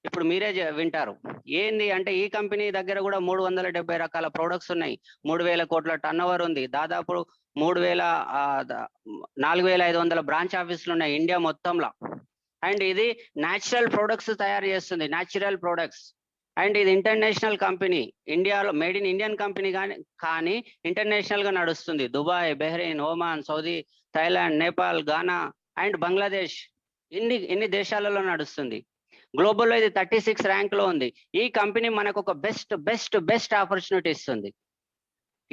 ఇప్పుడు మీరే వింటారు. ఏంది అంటే ఈ కంపెనీ దగ్గర కూడా 370 రకాల ప్రొడక్ట్స్ ఉన్నాయి, 3000 కోట్ల టర్న్ ఓవర్ ఉంది, దాదాపు 4500 బ్రాంచ్ ఆఫీసులు ఉన్నాయి ఇండియా మొత్తంలో. అండ్ ఇది న్యాచురల్ ప్రొడక్ట్స్ తయారు చేస్తుంది, న్యాచురల్ ప్రొడక్ట్స్. అండ్ ఇది ఇంటర్నేషనల్ కంపెనీ, ఇండియాలో మేడ్ ఇన్ ఇండియన్ కంపెనీ కానీ ఇంటర్నేషనల్ గా నడుస్తుంది. Dubai, Bahrain, Oman, Saudi, Thailand, Nepal, Gaana and Bangladesh, ఇన్ని దేశాలలో నడుస్తుంది. గ్లోబల్ లో ఇది 36 ర్యాంక్ లో ఉంది. ఈ కంపెనీ మనకు ఒక బెస్ట్ ఆపర్చునిటీ ఇస్తుంది.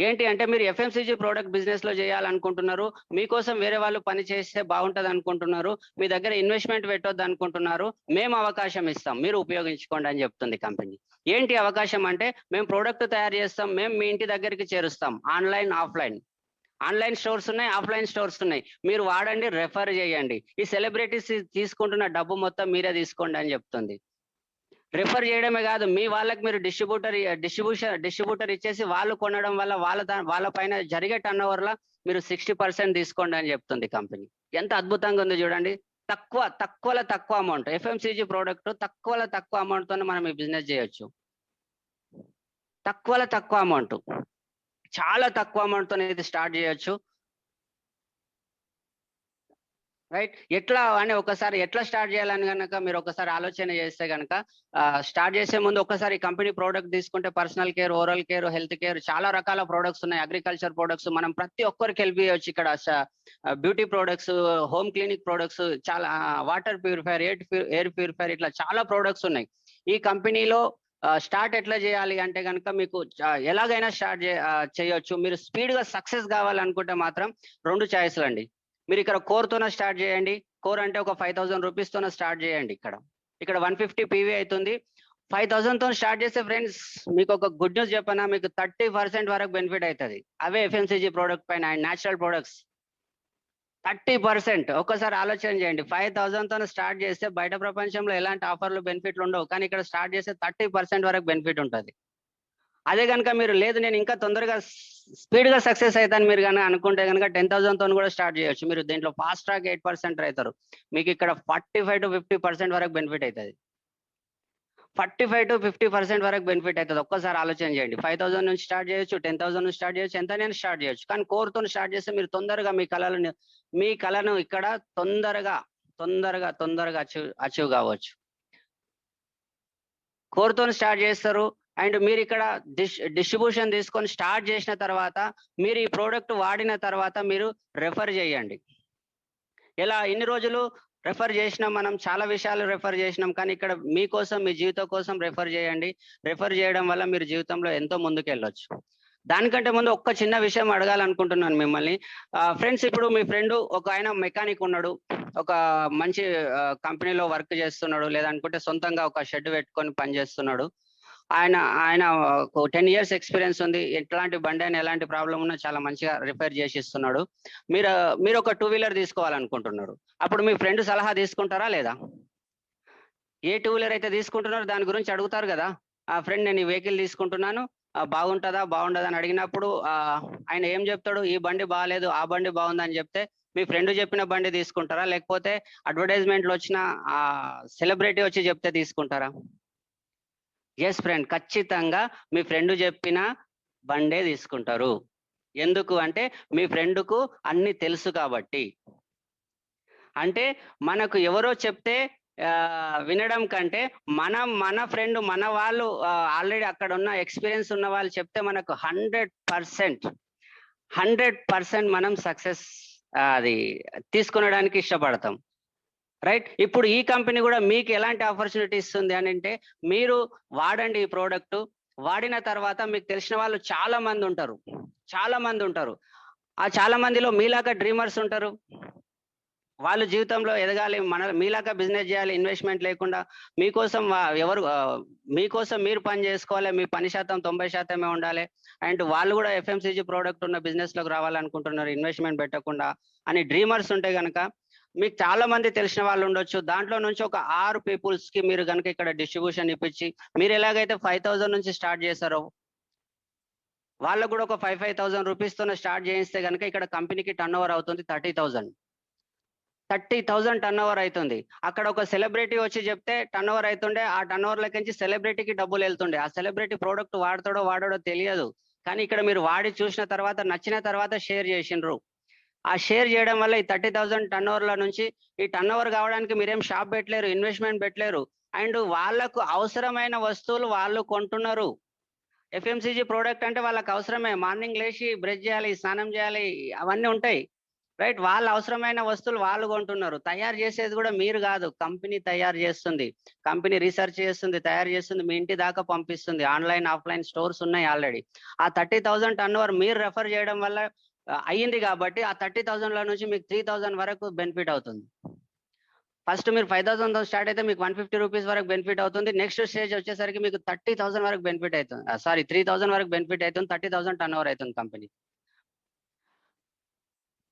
ఏంటి అంటే మీరు ఎఫ్ఎంసీజీ ప్రోడక్ట్ బిజినెస్ లో చేయాలనుకుంటున్నారు, మీకోసం వేరే వాళ్ళు పని చేస్తే బాగుంటది అనుకుంటున్నారు, మీ దగ్గర ఇన్వెస్ట్మెంట్ పెట్టొద్దు అనుకుంటున్నారు, మేము అవకాశం ఇస్తాం, మీరు ఉపయోగించుకోండి అని చెప్తుంది కంపెనీ. ఏంటి అవకాశం అంటే మేము ప్రోడక్ట్ తయారు చేస్తాం, మేము మీ ఇంటి దగ్గరికి చేరుస్తాం. ఆన్లైన్ స్టోర్స్ ఉన్నాయి, ఆఫ్లైన్ స్టోర్స్ ఉన్నాయి, మీరు వాడండి, రెఫర్ చేయండి. ఈ సెలబ్రిటీస్ తీసుకుంటున్న డబ్బు మొత్తం మీరే తీసుకోండి అని చెప్తుంది. రిఫర్ చేయడమే కాదు, మీ వాళ్ళకి మీరు డిస్ట్రిబ్యూటర్ ఇచ్చేసి వాళ్ళు కొనడం వల్ల వాళ్ళ పైన జరిగే టర్న్ ఓవర్ లా మీరు 60% తీసుకోండి అని చెప్తుంది కంపెనీ. ఎంత అద్భుతంగా ఉంది చూడండి. తక్కువ అమౌంట్ ఎఫ్ఎంసీజీ ప్రోడక్ట్, తక్కువ అమౌంట్ తోనే మనం ఈ బిజినెస్ చేయొచ్చు. తక్కువ అమౌంట్, చాలా తక్కువ అమౌంట్ తో ఇది స్టార్ట్ చేయొచ్చు. రైట్. ఎట్లా అని ఒకసారి ఎట్లా స్టార్ట్ చేయాలని కనుక మీరు ఒకసారి ఆలోచన చేస్తే కనుక, స్టార్ట్ చేసే ముందు ఒకసారి కంపెనీ ప్రోడక్ట్ తీసుకుంటే personal care, oral care, health care, చాలా రకాల ప్రోడక్ట్స్ ఉన్నాయి. అగ్రికల్చర్ ప్రోడక్ట్స్ మనం ప్రతి ఒక్కరికి హెల్ప్ చేయొచ్చు. ఇక్కడ beauty products, home clinic products, చాలా వాటర్ ప్యూరిఫైర్, ఎయిర్ ప్యూరిఫైర్, ఇట్లా చాలా ప్రోడక్ట్స్ ఉన్నాయి. ఈ కంపెనీలో స్టార్ట్ ఎట్లా చేయాలి అంటే కనుక మీకు ఎలాగైనా స్టార్ట్ చేయొచ్చు. మీరు స్పీడ్ గా సక్సెస్ కావాలనుకుంటే మాత్రం 2 చాయిస్లు అండి. మీరు ఇక్కడ కోర్తోనే స్టార్ట్ చేయండి. కోర్ అంటే ఒక 5000 రూపీస్ తోనే స్టార్ట్ చేయండి. ఇక్కడ 150 పీవీ అవుతుంది. 5000 తో స్టార్ట్ చేస్తే ఫ్రెండ్స్ మీకు ఒక గుడ్ న్యూస్ చెప్పనా, మీకు 30% వరకు బెనిఫిట్ అవుతుంది. అవే ఎఫ్ఎంసీజీ ప్రోడక్ట్ పైన అండ్ న్యాచురల్ ప్రొడక్ట్స్ 30%. ఒక్కసారి ఆలోచన చేయండి. 5000 తో స్టార్ట్ చేస్తే బయట ప్రపంచంలో ఎలాంటి ఆఫర్లు, బెనిఫిట్లు ఉండవు, కానీ ఇక్కడ స్టార్ట్ చేస్తే 30% వరకు బెనిఫిట్ ఉంటుంది. అదే కనుక మీరు లేదు నేను ఇంకా తొందరగా స్పీడ్ గా సక్సెస్ అవుతాను మీరు కనుక అనుకుంటే కనుక 10,000 తో కూడా స్టార్ట్ చేయొచ్చు. మీరు దీంట్లో ఫాస్ట్ ట్రాక్ 8% అవుతారు. మీకు ఇక్కడ 45 to 50% వరకు బెనిఫిట్ అవుతుంది. 45 to 50% వరకు బెనిఫిట్ అవుతుంది. ఒక్కసారి ఆలోచన చేయండి. 5000 నుంచి స్టార్ట్ చేయొచ్చు, 10,000 నుంచి స్టార్ట్ చేయొచ్చు, ఎంత నేను స్టార్ట్ చేయొచ్చు. కానీ కోర్ తో స్టార్ట్ చేస్తే మీరు తొందరగా మీ కళను ఇక్కడ తొందరగా అచీవ్ కావచ్చు. కోర్ తో స్టార్ట్ చేస్తారు. అండ్ మీరు ఇక్కడ డిస్ట్రిబ్యూషన్ తీసుకొని స్టార్ట్ చేసిన తర్వాత మీరు ఈ ప్రోడక్ట్ వాడిన తర్వాత మీరు రెఫర్ చేయండి. ఇలా ఇన్ని రోజులు రెఫర్ చేసినాం, మనం చాలా విషయాలు రెఫర్ చేసినాం, కానీ ఇక్కడ మీకోసం, మీ జీవితం కోసం రెఫర్ చేయండి. రెఫర్ చేయడం వల్ల మీరు జీవితంలో ఎంతో ముందుకు వెళ్ళొచ్చు. దానికంటే ముందు ఒక్క చిన్న విషయం అడగాలనుకుంటున్నాను మిమ్మల్ని. ఫ్రెండ్స్, ఇప్పుడు మీ ఫ్రెండ్ ఒక ఆయన మెకానిక్ ఉన్నాడు, ఒక మంచి కంపెనీలో వర్క్ చేస్తున్నాడు, లేదనుకుంటే సొంతంగా ఒక షెడ్ పెట్టుకొని పని చేస్తున్నాడు. ఆయన 10 years ఎక్స్పీరియన్స్ ఉంది. ఎట్లాంటి బండి అయినా ఎలాంటి ప్రాబ్లం ఉన్నా చాలా మంచిగా రిపేర్ చేసి ఇస్తున్నాడు. మీరు ఒక 2-wheeler తీసుకోవాలనుకుంటున్నారు. అప్పుడు మీ ఫ్రెండ్ సలహా తీసుకుంటారా లేదా? ఏ 2-wheeler అయితే తీసుకుంటున్నారో దాని గురించి అడుగుతారు కదా. ఆ ఫ్రెండ్ నేను ఈ వెహికల్ తీసుకుంటున్నాను, బాగుండదా అని అడిగినప్పుడు ఆయన ఏం చెప్తాడు? ఈ బండి బాగాలేదు, ఆ బండి బాగుందని చెప్తే మీ ఫ్రెండ్ చెప్పిన బండి తీసుకుంటారా, లేకపోతే అడ్వర్టైజ్మెంట్లో వచ్చిన సెలబ్రిటీ వచ్చి చెప్తే తీసుకుంటారా? ఎస్ ఫ్రెండ్, ఖచ్చితంగా మీ ఫ్రెండ్ చెప్పిన బండే తీసుకుంటారు. ఎందుకు అంటే మీ ఫ్రెండ్కు అన్ని తెలుసు కాబట్టి. అంటే మనకు ఎవరో చెప్తే వినడం కంటే మన ఫ్రెండ్ మన వాళ్ళు ఆల్రెడీ అక్కడ ఉన్న ఎక్స్పీరియన్స్ ఉన్న వాళ్ళు చెప్తే మనకు 100% మనం సక్సెస్ అది తీసుకునడానికి ఇష్టపడతాం. రైట్. ఇప్పుడు ఈ కంపెనీ కూడా మీకు ఎలాంటి ఆపర్చునిటీ ఇస్తుంది అని అంటే, మీరు వాడండి ఈ ప్రోడక్ట్, వాడిన తర్వాత మీకు తెలిసిన వాళ్ళు చాలా మంది ఉంటారు. ఆ చాలా మందిలో మీలాగా డ్రీమర్స్ ఉంటారు. వాళ్ళు జీవితంలో ఎదగాలి, మీలాగా బిజినెస్ చేయాలి, ఇన్వెస్ట్మెంట్ లేకుండా. మీకోసం మీకోసం మీరు పని చేసుకోవాలి, మీ పని శాతం 90% ఉండాలి. అండ్ వాళ్ళు కూడా ఎఫ్ఎంసీజీ ప్రోడక్ట్ ఉన్న బిజినెస్ లోకి రావాలనుకుంటున్నారు, ఇన్వెస్ట్మెంట్ పెట్టకుండా అని డ్రీమర్స్ ఉంటే గనక మీకు చాలా మంది తెలిసిన వాళ్ళు ఉండొచ్చు. దాంట్లో నుంచి ఒక 6 పీపుల్స్ కి మీరు కనుక ఇక్కడ డిస్ట్రిబ్యూషన్ ఇప్పించి, మీరు ఎలాగైతే 5,000 నుంచి స్టార్ట్ చేశారో వాళ్ళకు కూడా ఒక 5,000 రూపీస్ తోనే స్టార్ట్ చేయిస్తే కనుక ఇక్కడ కంపెనీకి టర్న్ ఓవర్ అవుతుంది 30,000 టర్న్ ఓవర్ అవుతుంది. అక్కడ ఒక సెలబ్రిటీ వచ్చి చెప్తే టర్న్ ఓవర్ అవుతుండే, ఆ టర్న్ ఓవర్ లెక్కించి సెలబ్రిటీకి డబ్బులు వెళ్తుండే. ఆ సెలబ్రిటీ ప్రోడక్ట్ వాడాడో తెలియదు, కానీ ఇక్కడ మీరు వాడి చూసిన తర్వాత నచ్చిన తర్వాత షేర్ చేసిండ్రు. ఆ షేర్ చేయడం వల్ల ఈ 30,000 టర్న్ ఓవర్ల నుంచి ఈ టర్న్ ఓవర్ కావడానికి మీరేం షాప్ పెట్టలేరు, ఇన్వెస్ట్మెంట్ పెట్టలేరు. అండ్ వాళ్ళకు అవసరమైన వస్తువులు వాళ్ళు కొంటున్నారు. ఎఫ్ఎంసీజీ ప్రోడక్ట్ అంటే వాళ్ళకి అవసరమే. మార్నింగ్ లేచి బ్రష్ చేయాలి, స్నానం చేయాలి, అవన్నీ ఉంటాయి. రైట్. వాళ్ళ అవసరమైన వస్తువులు వాళ్ళు కొంటున్నారు. తయారు చేసేది కూడా మీరు కాదు, కంపెనీ తయారు చేస్తుంది. కంపెనీ రీసెర్చ్ చేస్తుంది, తయారు చేస్తుంది, మీ ఇంటి దాకా పంపిస్తుంది. ఆన్లైన్ ఆఫ్లైన్ స్టోర్స్ ఉన్నాయి ఆల్రెడీ. ఆ 30,000 టర్న్ ఓవర్ మీరు రెఫర్ చేయడం వల్ల అయ్యింది కాబట్టి ఆ 30,000 లో నుంచి మీకు 3,000 వరకు బెనిఫిట్ అవుతుంది. ఫస్ట్ మీరు 5,000 స్టార్ట్ అయితే మీకు 150 రూపీస్ వరకు బెనిఫిట్ అవుతుంది. నెక్స్ట్ స్టేజ్ వచ్చేసరికి మీకు 30,000 వరకు బెనిఫిట్ అవుతుంది. 3,000 వరకు బెనిఫిట్ అవుతుంది. 30,000 టర్న్ ఓవర్ అవుతుంది కంపెనీ.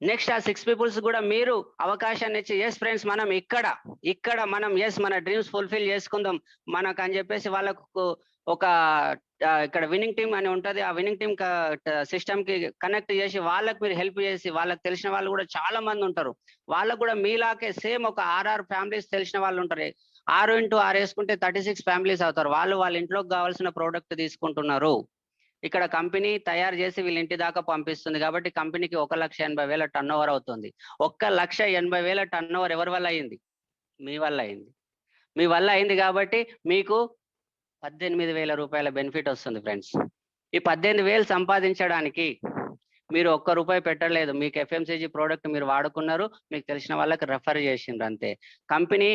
నెక్స్ట్ ఆ 6 పీపుల్స్ కూడా మీరు అవకాశాన్ని ఇచ్చి, ఎస్ ఫ్రెండ్స్ మనం ఇక్కడ మనం మన డ్రీమ్స్ ఫుల్ఫిల్ చేసుకుందాం మనకు అని చెప్పేసి వాళ్ళకు ఒక ఇక్కడ విన్నింగ్ టీమ్ అని ఉంటది. ఆ విన్నింగ్ టీమ్ సిస్టమ్ కి కనెక్ట్ చేసి వాళ్ళకి మీరు హెల్ప్ చేసి, వాళ్ళకి తెలిసిన వాళ్ళు కూడా చాలా మంది ఉంటారు. వాళ్ళకు కూడా మీలాగే సేమ్ ఒక 6 ఫ్యామిలీస్ తెలిసిన వాళ్ళు ఉంటారు. 6 into 6 వేసుకుంటే 36 ఫ్యామిలీస్ అవుతారు. వాళ్ళ ఇంట్లోకి కావాల్సిన ప్రోడక్ట్ తీసుకుంటున్నారు. ఇక్కడ కంపెనీ తయారు చేసి వీళ్ళ ఇంటి దాకా పంపిస్తుంది కాబట్టి కంపెనీకి 1,80,000 టర్న్ ఓవర్ అవుతుంది. 1,80,000 టర్న్ ఓవర్ ఎవరి వల్ల అయింది? మీ వల్ల అయింది. మీ వల్ల అయింది కాబట్టి మీకు 18,000 రూపాయల బెనిఫిట్ వస్తుంది ఫ్రెండ్స్. ఈ 18,000 సంపాదించడానికి మీరు ₹1 పెట్టలేదు. మీకు ఎఫ్ఎంసీజీ ప్రోడక్ట్ మీరు వాడుకున్నారు, మీకు తెలిసిన వాళ్ళకి రెఫర్ చేసిండ్రు అంతే. కంపెనీ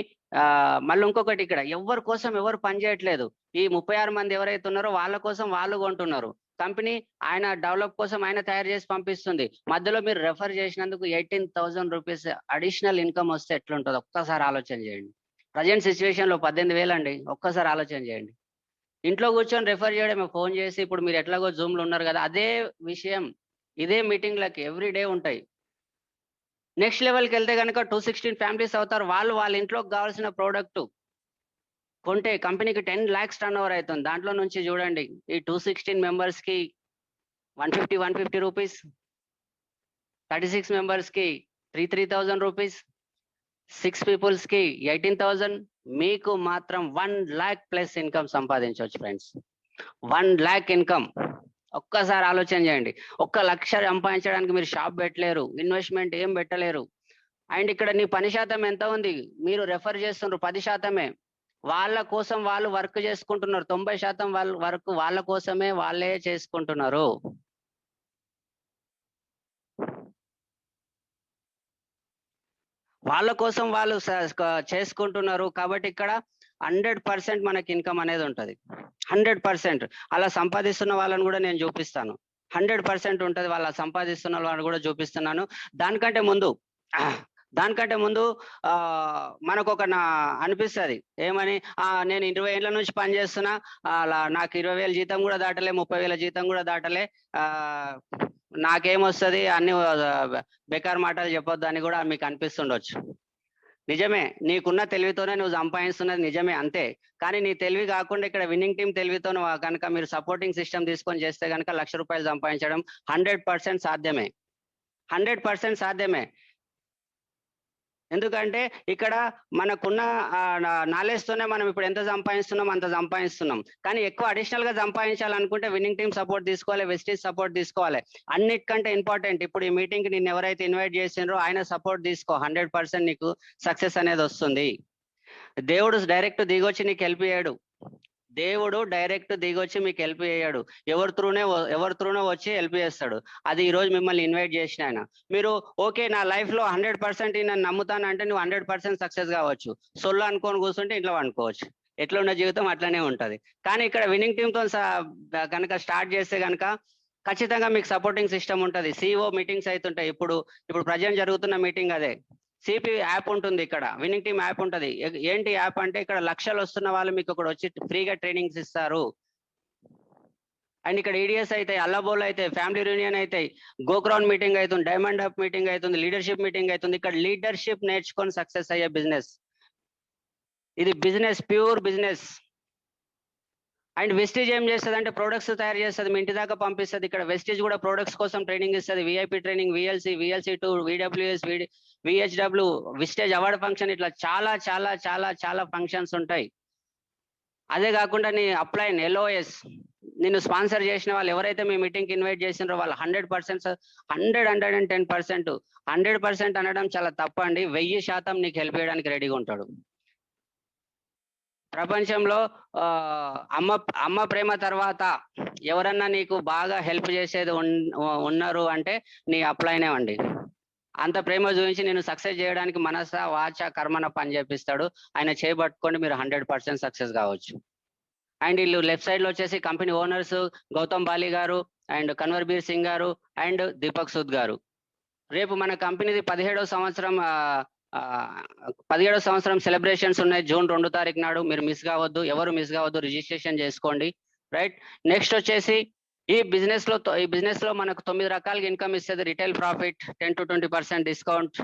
మళ్ళీ ఇంకొకటి, ఇక్కడ ఎవరి కోసం ఎవరు పని చేయట్లేదు. ఈ 36 మంది ఎవరైతే ఉన్నారో వాళ్ళ కోసం వాళ్ళు కొంటున్నారు. కంపెనీ ఆయన డెవలప్ కోసం ఆయన తయారు చేసి పంపిస్తుంది. మధ్యలో మీరు రెఫర్ చేసినందుకు 18,000 రూపీస్ అడిషనల్ ఇన్కమ్ వస్తే ఎట్లుంటుందో ఒక్కసారి ఆలోచన చేయండి. ప్రజెంట్ సిచ్యువేషన్ లో 18,000 అండి. ఒక్కసారి ఆలోచన చేయండి. ఇంట్లో కూర్చొని రెఫర్ చేయడమే, ఫోన్ చేసి. ఇప్పుడు మీరు ఎట్లాగో జూమ్ లో ఉన్నారు కదా, అదే విషయం ఇదే మీటింగ్లకి ఎవ్రీ డే ఉంటాయి. నెక్స్ట్ లెవెల్కి వెళ్తే కనుక 216 ఫ్యామిలీస్ అవుతారు. వాళ్ళ ఇంట్లోకి కావాల్సిన ప్రోడక్ట్ కొంటే కంపెనీకి 10 lakhs టర్న్ ఓవర్ అవుతుంది. దాంట్లో నుంచి చూడండి, ఈ 216 మెంబర్స్ కి 150 రూపీస్, 36 మెంబర్స్ కి 3,000 రూపీస్, 6 పీపుల్స్ కి 18,000. మీకు మాత్రం 1 lakh ప్లస్ ఇన్కమ్ సంపాదించవచ్చు ఫ్రెండ్స్. 1 lakh income. ఒక్కసారి ఆలోచన చేయండి. 1 లక్ష సంపాదించడానికి మీరు షాప్ పెట్టలేరు, ఇన్వెస్ట్మెంట్ ఏం పెట్టలేరు. అండ్ ఇక్కడ నీ పని శాతం ఎంత ఉంది? మీరు రెఫర్ చేస్తున్నారు 10%. వాళ్ళ కోసం వాళ్ళు వర్క్ చేసుకుంటున్నారు. 90% వాళ్ళ వర్క్ వాళ్ళ కోసమే వాళ్ళే చేసుకుంటున్నారు. వాళ్ళ కోసం వాళ్ళు చేసుకుంటున్నారు కాబట్టి ఇక్కడ 100% మనకి ఇన్కమ్ అనేది ఉంటది. 100% అలా సంపాదిస్తున్న వాళ్ళని కూడా నేను చూపిస్తాను. 100% ఉంటది. వాళ్ళ సంపాదిస్తున్న వాళ్ళని కూడా చూపిస్తున్నాను. దానికంటే ముందు మనకు ఒక అనిపిస్తుంది ఏమని, నేను 20 ఏళ్ల నుంచి పని చేస్తున్నా, అలా నాకు 20,000 జీతం కూడా దాటలే, 30,000 జీతం కూడా దాటలే, నాకేమొస్తుంది, అన్ని బేకార్ మాటలు చెప్పొద్దు అని కూడా మీకు అనిపిస్తుండొచ్చు. నిజమే, నీకున్న తెలివితోనే నువ్వు సంపాదిస్తున్నది నిజమే, అంతే. కానీ నీ తెలివి కాకుండా ఇక్కడ విన్నింగ్ టీం తెలివితో కనుక మీరు సపోర్టింగ్ సిస్టమ్ తీసుకొని చేస్తే కనుక ₹1,00,000 సంపాదించడం 100% సాధ్యమే. 100% సాధ్యమే. ఎందుకంటే ఇక్కడ మనకున్న నాలెడ్జ్ తోనే మనం ఇప్పుడు ఎంత సంపాదిస్తున్నాం అంత సంపాదిస్తున్నాం. కానీ ఎక్కువ అడిషనల్ గా సంపాదించాలనుకుంటే విన్నింగ్ టీమ్ సపోర్ట్ తీసుకోవాలి, వెస్టీజ్ సపోర్ట్ తీసుకోవాలి. అన్నిటికంటే ఇంపార్టెంట్ ఇప్పుడు ఈ మీటింగ్ కి నిన్ను ఎవరైతే ఇన్వైట్ చేసినారో ఆయన సపోర్ట్ తీసుకో, 100% నీకు సక్సెస్ అనేది వస్తుంది. దేవుడు డైరెక్ట్ దిగొచ్చి నీకు హెల్ప్ చేయడు. దేవుడు డైరెక్ట్ దిగొచ్చి మీకు హెల్ప్ చేయడు. ఎవరి త్రూనో వచ్చి హెల్ప్ చేస్తాడు. అది ఈ రోజు మిమ్మల్ని ఇన్వైట్ చేసిన ఆయన. మీరు ఓకే నా లైఫ్ లో 100% నన్ను నమ్ముతాను అంటే నువ్వు 100% సక్సెస్ కావచ్చు. సొల్లు అనుకొని కూర్చుంటే ఇంట్లో అనుకోవచ్చు. ఎట్లున్న జీవితం అట్లనే ఉంటది. కానీ ఇక్కడ విన్నింగ్ టీమ్ తో కనుక స్టార్ట్ చేస్తే కనుక ఖచ్చితంగా మీకు సపోర్టింగ్ సిస్టమ్ ఉంటది. సిఇఓ మీటింగ్స్ అవుతుంటాయి. ఇప్పుడు ప్రజెంట్ జరుగుతున్న మీటింగ్ అదే. సిపి యాప్ ఉంటుంది, ఇక్కడ విన్నింగ్ టీమ్ యాప్ ఉంటది. ఏంటి యాప్ అంటే ఇక్కడ లక్షలు వస్తున్న వాళ్ళు మీకు ఇక్కడ వచ్చి ఫ్రీగా ట్రైనింగ్స్ ఇస్తారు. అండ్ ఇక్కడ ఈడిఎస్ అయితే, అల్లబోల్ అయితే, ఫ్యామిలీ యూనియన్ అయితే, గోక్రౌన్ మీటింగ్ అవుతుంది, డైమండ్ అప్ మీటింగ్ అవుతుంది, లీడర్షిప్ మీటింగ్ అవుతుంది. ఇక్కడ లీడర్షిప్ నేర్చుకొని సక్సెస్ అయ్యే బిజినెస్ ఇది. Business, pure business. And Vestige ఏం చేస్తుంది అంటే ప్రొడక్ట్స్ తయారు చేస్తుంది, మీ ఇంటి దాకా పంపిస్తుంది. ఇక్కడ వెస్టీజ్ కూడా ప్రొడక్ట్స్ కోసం ట్రైనింగ్ ఇస్తుంది. VIP training, VLC2, VWS, VHW, విస్టేజ్ award function, ఇట్లా చాలా చాలా చాలా చాలా ఫంక్షన్స్ ఉంటాయి. అదే కాకుండా నీ అప్లైన్ LOS నిన్ను స్పాన్సర్ చేసిన వాళ్ళు ఎవరైతే మీ మీటింగ్కి ఇన్వైట్ చేసినారో వాళ్ళు 100%, 110%, 100% అనడం చాలా తప్పండి. 1000% నీకు హెల్ప్ చేయడానికి రెడీగా ఉంటాడు. ప్రపంచంలో అమ్మ ప్రేమ తర్వాత ఎవరన్నా నీకు బాగా హెల్ప్ చేసేది ఉన్నారు అంటే నీ అప్లైనే అండి. అంత ప్రేమ చూపించి నేను సక్సెస్ చేయడానికి మనస వాచ కర్మన పని చేపిస్తాడు. ఆయన చేయబట్టుకోండి, మీరు 100% సక్సెస్ కావచ్చు. అండ్ వీళ్ళు లెఫ్ట్ సైడ్ లో వచ్చేసి కంపెనీ ఓనర్స్ గౌతమ్ బాలి గారు అండ్ కన్వర్బీర్ సింగ్ గారు అండ్ దీపక్ సూద్ గారు. రేపు మన కంపెనీది 17వ సంవత్సరం సెలబ్రేషన్స్ ఉన్నాయి. జూన్ 2 తారీఖు నాడు. మీరు మిస్ కావద్దు, ఎవరు మిస్ కావద్దు, రిజిస్ట్రేషన్ చేసుకోండి. రైట్. నెక్స్ట్ వచ్చేసి ఈ బిజినెస్ లో మనకు 9 రకాలుగా ఇన్కమ్ ఇస్తుంది. Retail profit 10 to 20% discount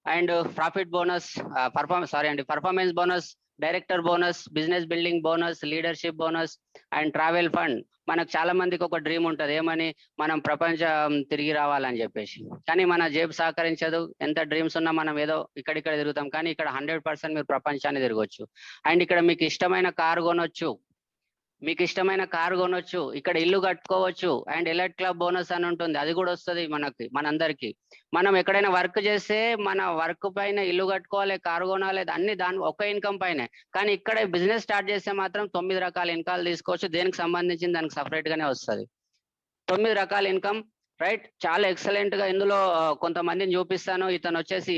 and profit bonus, performance bonus, director bonus, business building bonus, leadership bonus and travel fund. మనకు చాలా మందికి ఒక డ్రీమ్ ఉంటది, ఏమని, మనం ప్రపంచం తిరిగి రావాలని చెప్పేసి. కానీ మన జేబు సహకరించదు. ఎంత డ్రీమ్స్ ఉన్నా మనం ఏదో ఇక్కడ తిరుగుతాం. కానీ ఇక్కడ 100% మీరు ప్రపంచాన్ని తిరగొచ్చు. అండ్ ఇక్కడ మీకు ఇష్టమైన కారు కొనొచ్చు, ఇక్కడ ఇల్లు కట్టుకోవచ్చు. అండ్ ఎలర్ట్ క్లబ్ బోనస్ అని ఉంటుంది, అది కూడా వస్తుంది మనందరికి. మనం ఎక్కడైనా వర్క్ చేస్తే మన వర్క్ పైన ఇల్లు కట్టుకోవాలి, కారు కొనాలి, అన్ని దాని ఒక ఇన్కమ్ పైనే. కానీ ఇక్కడ బిజినెస్ స్టార్ట్ చేస్తే మాత్రం 9 రకాల ఇన్కమ్ తీసుకోవచ్చు. దేనికి సంబంధించిన దానికి సపరేట్ గానే వస్తుంది. 9 రకాల ఇన్కమ్. రైట్. చాలా ఎక్సలెంట్ గా ఇందులో కొంతమందిని చూపిస్తాను. ఇతను వచ్చేసి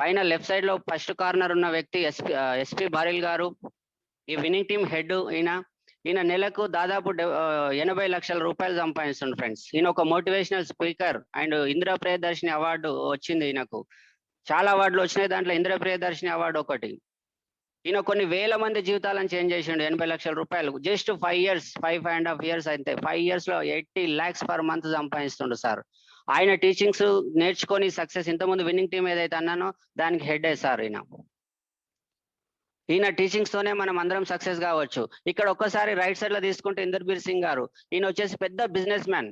పైన లెఫ్ట్ సైడ్ లో ఫస్ట్ కార్నర్ ఉన్న వ్యక్తి SP బారిల్ గారు. ఈ విన్నింగ్ టీమ్ హెడ్. ఈయన నెలకు దాదాపు 80 లక్షల రూపాయలు సంపాదిస్తుంది ఫ్రెండ్స్. ఈయన ఒక motivational speaker and Indira Priyadarshini award వచ్చింది ఈయనకు. చాలా అవార్డులు వచ్చినాయి, దాంట్లో ఇందిరా ప్రియదర్శిని అవార్డు ఒకటి. ఈయన కొన్ని వేల మంది జీవితాలను చేంజ్ చేసిండు. 80 లక్షల రూపాయలు జస్ట్ 5.5 years అయితే 5 years లో 80 lakhs per month సంపాదిస్తుండు సార్. ఆయన టీచింగ్స్ నేర్చుకొని సక్సెస్. ఇంతకుముందు విన్నింగ్ టీమ్ ఏదైతే అన్నానో దానికి హెడ్ సార్ ఈయన టీచింగ్స్ తోనే మనం అందరం సక్సెస్ కావచ్చు. ఇక్కడ ఒక్కసారి రైట్ సైడ్ లో తీసుకుంటే ఇందర్బీర్ సింగ్ గారు. ఈయన వచ్చేసి పెద్ద బిజినెస్ మ్యాన్,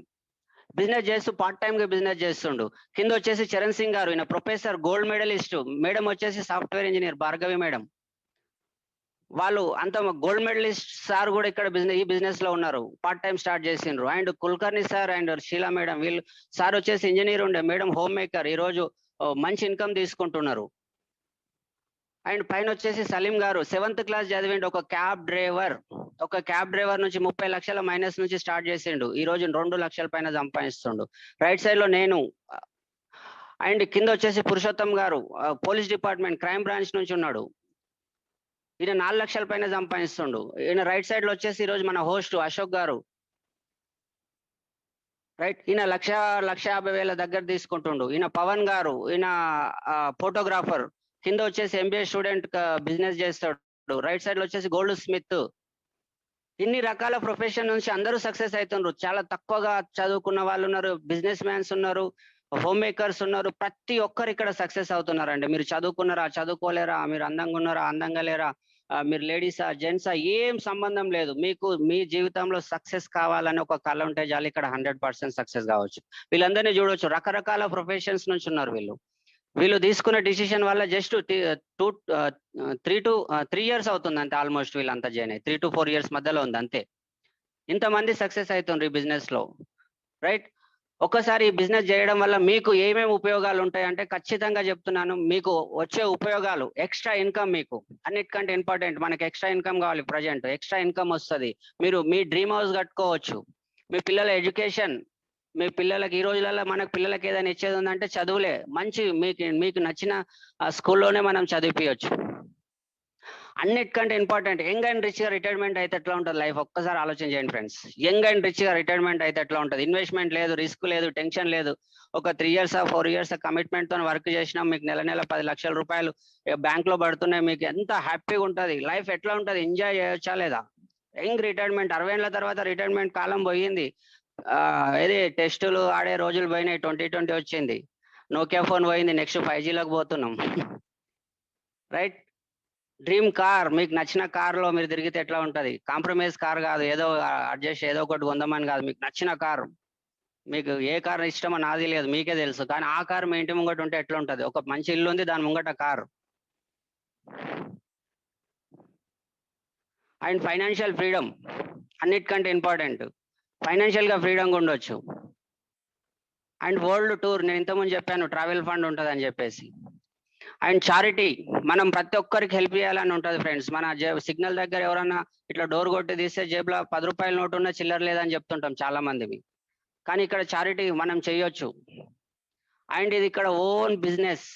బిజినెస్ చేస్తూ పార్ట్ టైమ్ గా బిజినెస్ చేస్తుండు. కింద వచ్చేసి చరణ్ సింగ్ గారు, ఈయన ప్రొఫెసర్, గోల్డ్ మెడలిస్ట్. మేడం వచ్చేసి సాఫ్ట్వేర్ ఇంజనీర్, భార్గవి మేడం. వాళ్ళు అంత గోల్డ్ మెడలిస్ట్ సార్ కూడా ఇక్కడ ఈ బిజినెస్ లో ఉన్నారు, పార్ట్ టైం స్టార్ట్ చేసిండ్రు. And Kulkarni sir and Sheela madam, వీళ్ళు సార్ వచ్చేసి ఇంజనీర్ ఉండే, మేడం హోమ్ మేకర్. ఈ రోజు మంచి ఇన్కమ్ తీసుకుంటున్నారు. అండ్ పైన వచ్చేసి సలీం గారు 7th క్లాస్ చదివిండు, ఒక క్యాబ్ డ్రైవర్ నుంచి 30 లక్షల మైనస్ నుంచి స్టార్ట్ చేసిండు. ఈ రోజు 2 లక్షల పైన సంపాదిస్తుండు. రైట్ సైడ్ లో నేను. అండ్ కింద వచ్చేసి పురుషోత్తం గారు, పోలీస్ డిపార్ట్మెంట్ క్రైమ్ బ్రాంచ్ నుంచి ఉన్నాడు. ఈయన 4 లక్షల పైన సంపాదిస్తుండు. ఈయన రైట్ సైడ్ లో వచ్చేసి ఈ రోజు మన హోస్ట్ అశోక్ గారు. రైట్. ఈయన 1,50,000 దగ్గర తీసుకుంటుండు. ఈయన పవన్ గారు, ఈయన ఫోటోగ్రాఫర్. కింద వచ్చేసి MBA స్టూడెంట్ బిజినెస్ చేస్తాడు. రైట్ సైడ్ లో వచ్చేసి గోల్డ్ స్మిత్. ఇన్ని రకాల ప్రొఫెషన్ నుంచి అందరూ సక్సెస్ అవుతున్నారు. చాలా తక్కువగా చదువుకున్న వాళ్ళు ఉన్నారు, బిజినెస్ మ్యాన్స్ ఉన్నారు, హోమ్ మేకర్స్ ఉన్నారు. ప్రతి ఒక్కరు ఇక్కడ సక్సెస్ అవుతున్నారండి. మీరు చదువుకున్నారా, చదువుకోలేరా, మీరు అందంగా ఉన్నారా, అందంగా లేరా, మీరు లేడీసా, జెంట్సా, ఏం సంబంధం లేదు. మీకు మీ జీవితంలో సక్సెస్ కావాలని ఒక కళ ఉంటే చాలు, ఇక్కడ 100% సక్సెస్ కావచ్చు. వీళ్ళందరినీ చూడవచ్చు, రకరకాల ప్రొఫెషన్స్ నుంచి ఉన్నారు వీళ్ళు. వీళ్ళు తీసుకున్న డిసిషన్ వల్ల జస్ట్ 3 years అవుతుంది అంతే, ఆల్మోస్ట్ వీళ్ళంతా జాయిన్ అయ్యి 3 to 4 years మధ్యలో ఉంది అంతే. ఇంతమంది సక్సెస్ అవుతుండ్రు ఈ బిజినెస్ లో, రైట్? ఒక్కసారి ఈ బిజినెస్ చేయడం వల్ల మీకు ఏమేమి ఉపయోగాలు ఉంటాయి అంటే ఖచ్చితంగా చెప్తున్నాను, మీకు వచ్చే ఉపయోగాలు ఎక్స్ట్రా ఇన్కమ్. మీకు అన్నిటికంటే ఇంపార్టెంట్, మనకి ఎక్స్ట్రా ఇన్కమ్ కావాలి. ప్రజెంట్ ఎక్స్ట్రా ఇన్కమ్ వస్తుంది. మీరు మీ డ్రీమ్ హౌస్ కట్టుకోవచ్చు. మీ పిల్లల ఎడ్యుకేషన్, మీ పిల్లలకి ఈ రోజులలో మనకు పిల్లలకి ఏదైనా ఇచ్చేది ఉందంటే చదువులే. మంచి మీకు నచ్చిన స్కూల్లోనే మనం చదివించవచ్చు. అన్నిటికంటే ఇంపార్టెంట్, యంగ్ అండ్ రిచ్ గా రిటైర్మెంట్ అయితే ఎట్లా ఉంటుంది లైఫ్, ఒక్కసారి ఆలోచన చేయండి ఫ్రెండ్స్. యంగ్ అండ్ రిచ్ గా రిటైర్మెంట్ అయితే ఎట్లా ఉంటుంది? ఇన్వెస్ట్మెంట్ లేదు, రిస్క్ లేదు, టెన్షన్ లేదు. ఒక 3 years 4 years కమిట్మెంట్ తో వర్క్ చేసినా మీకు నెల 10 లక్షల రూపాయలు బ్యాంక్ లో పడుతున్నాయి. మీకు ఎంత హ్యాపీగా ఉంటుంది లైఫ్, ఎట్లా ఉంటుంది? ఎంజాయ్ చేయొచ్చా లేదా? యంగ్ రిటైర్మెంట్, 60 ఏళ్ల తర్వాత రిటైర్మెంట్ కాలం పోయింది. ఇది టెస్టులు ఆడే రోజులు పోయినాయి. 2020 వచ్చింది, నోకియా ఫోన్ పోయింది, నెక్స్ట్ 5G లోకి పోతున్నాం, రైట్? డ్రీమ్ కార్, మీకు నచ్చిన కార్ లో మీరు తిరిగితే ఎట్లా ఉంటది? కాంప్రమైజ్ కార్ కాదు, ఏదో అడ్జస్ట్ ఏదో ఒకటి కొందామని కాదు. మీకు నచ్చిన కార్, మీకు ఏ కార్ ఇష్టమో నాది లేదు, మీకే తెలుసు. కానీ ఆ కార్ మీ ఇంటి ముంగట ఉంటే ఎట్లా ఉంటది? ఒక మంచి ఇల్లు ఉంది, దాని ముంగట కార్. అండ్ ఫైనాన్షియల్ ఫ్రీడమ్ అన్నిటికంటే ఇంపార్టెంట్. ఫైనాన్షియల్ గా ఫ్రీడమ్ ఉండొచ్చు. అండ్ వరల్డ్ టూర్, నేను ఇంతకుముందు చెప్పాను ట్రావెల్ ఫండ్ ఉంటుంది అని చెప్పేసి. అండ్ చారిటీ, మనం ప్రతి ఒక్కరికి హెల్ప్ చేయాలని ఉంటుంది ఫ్రెండ్స్. మన సిగ్నల్ దగ్గర ఎవరన్నా ఇట్లా డోర్ కొట్టి తీస్తే జేబులో 10 రూపాయల నోటు ఉన్న చిల్లర లేదని చెప్తుంటాం చాలా మందివి. కానీ ఇక్కడ చారిటీ మనం చేయొచ్చు. అండ్ ఇది ఇక్కడ ఓన్ బిజినెస్,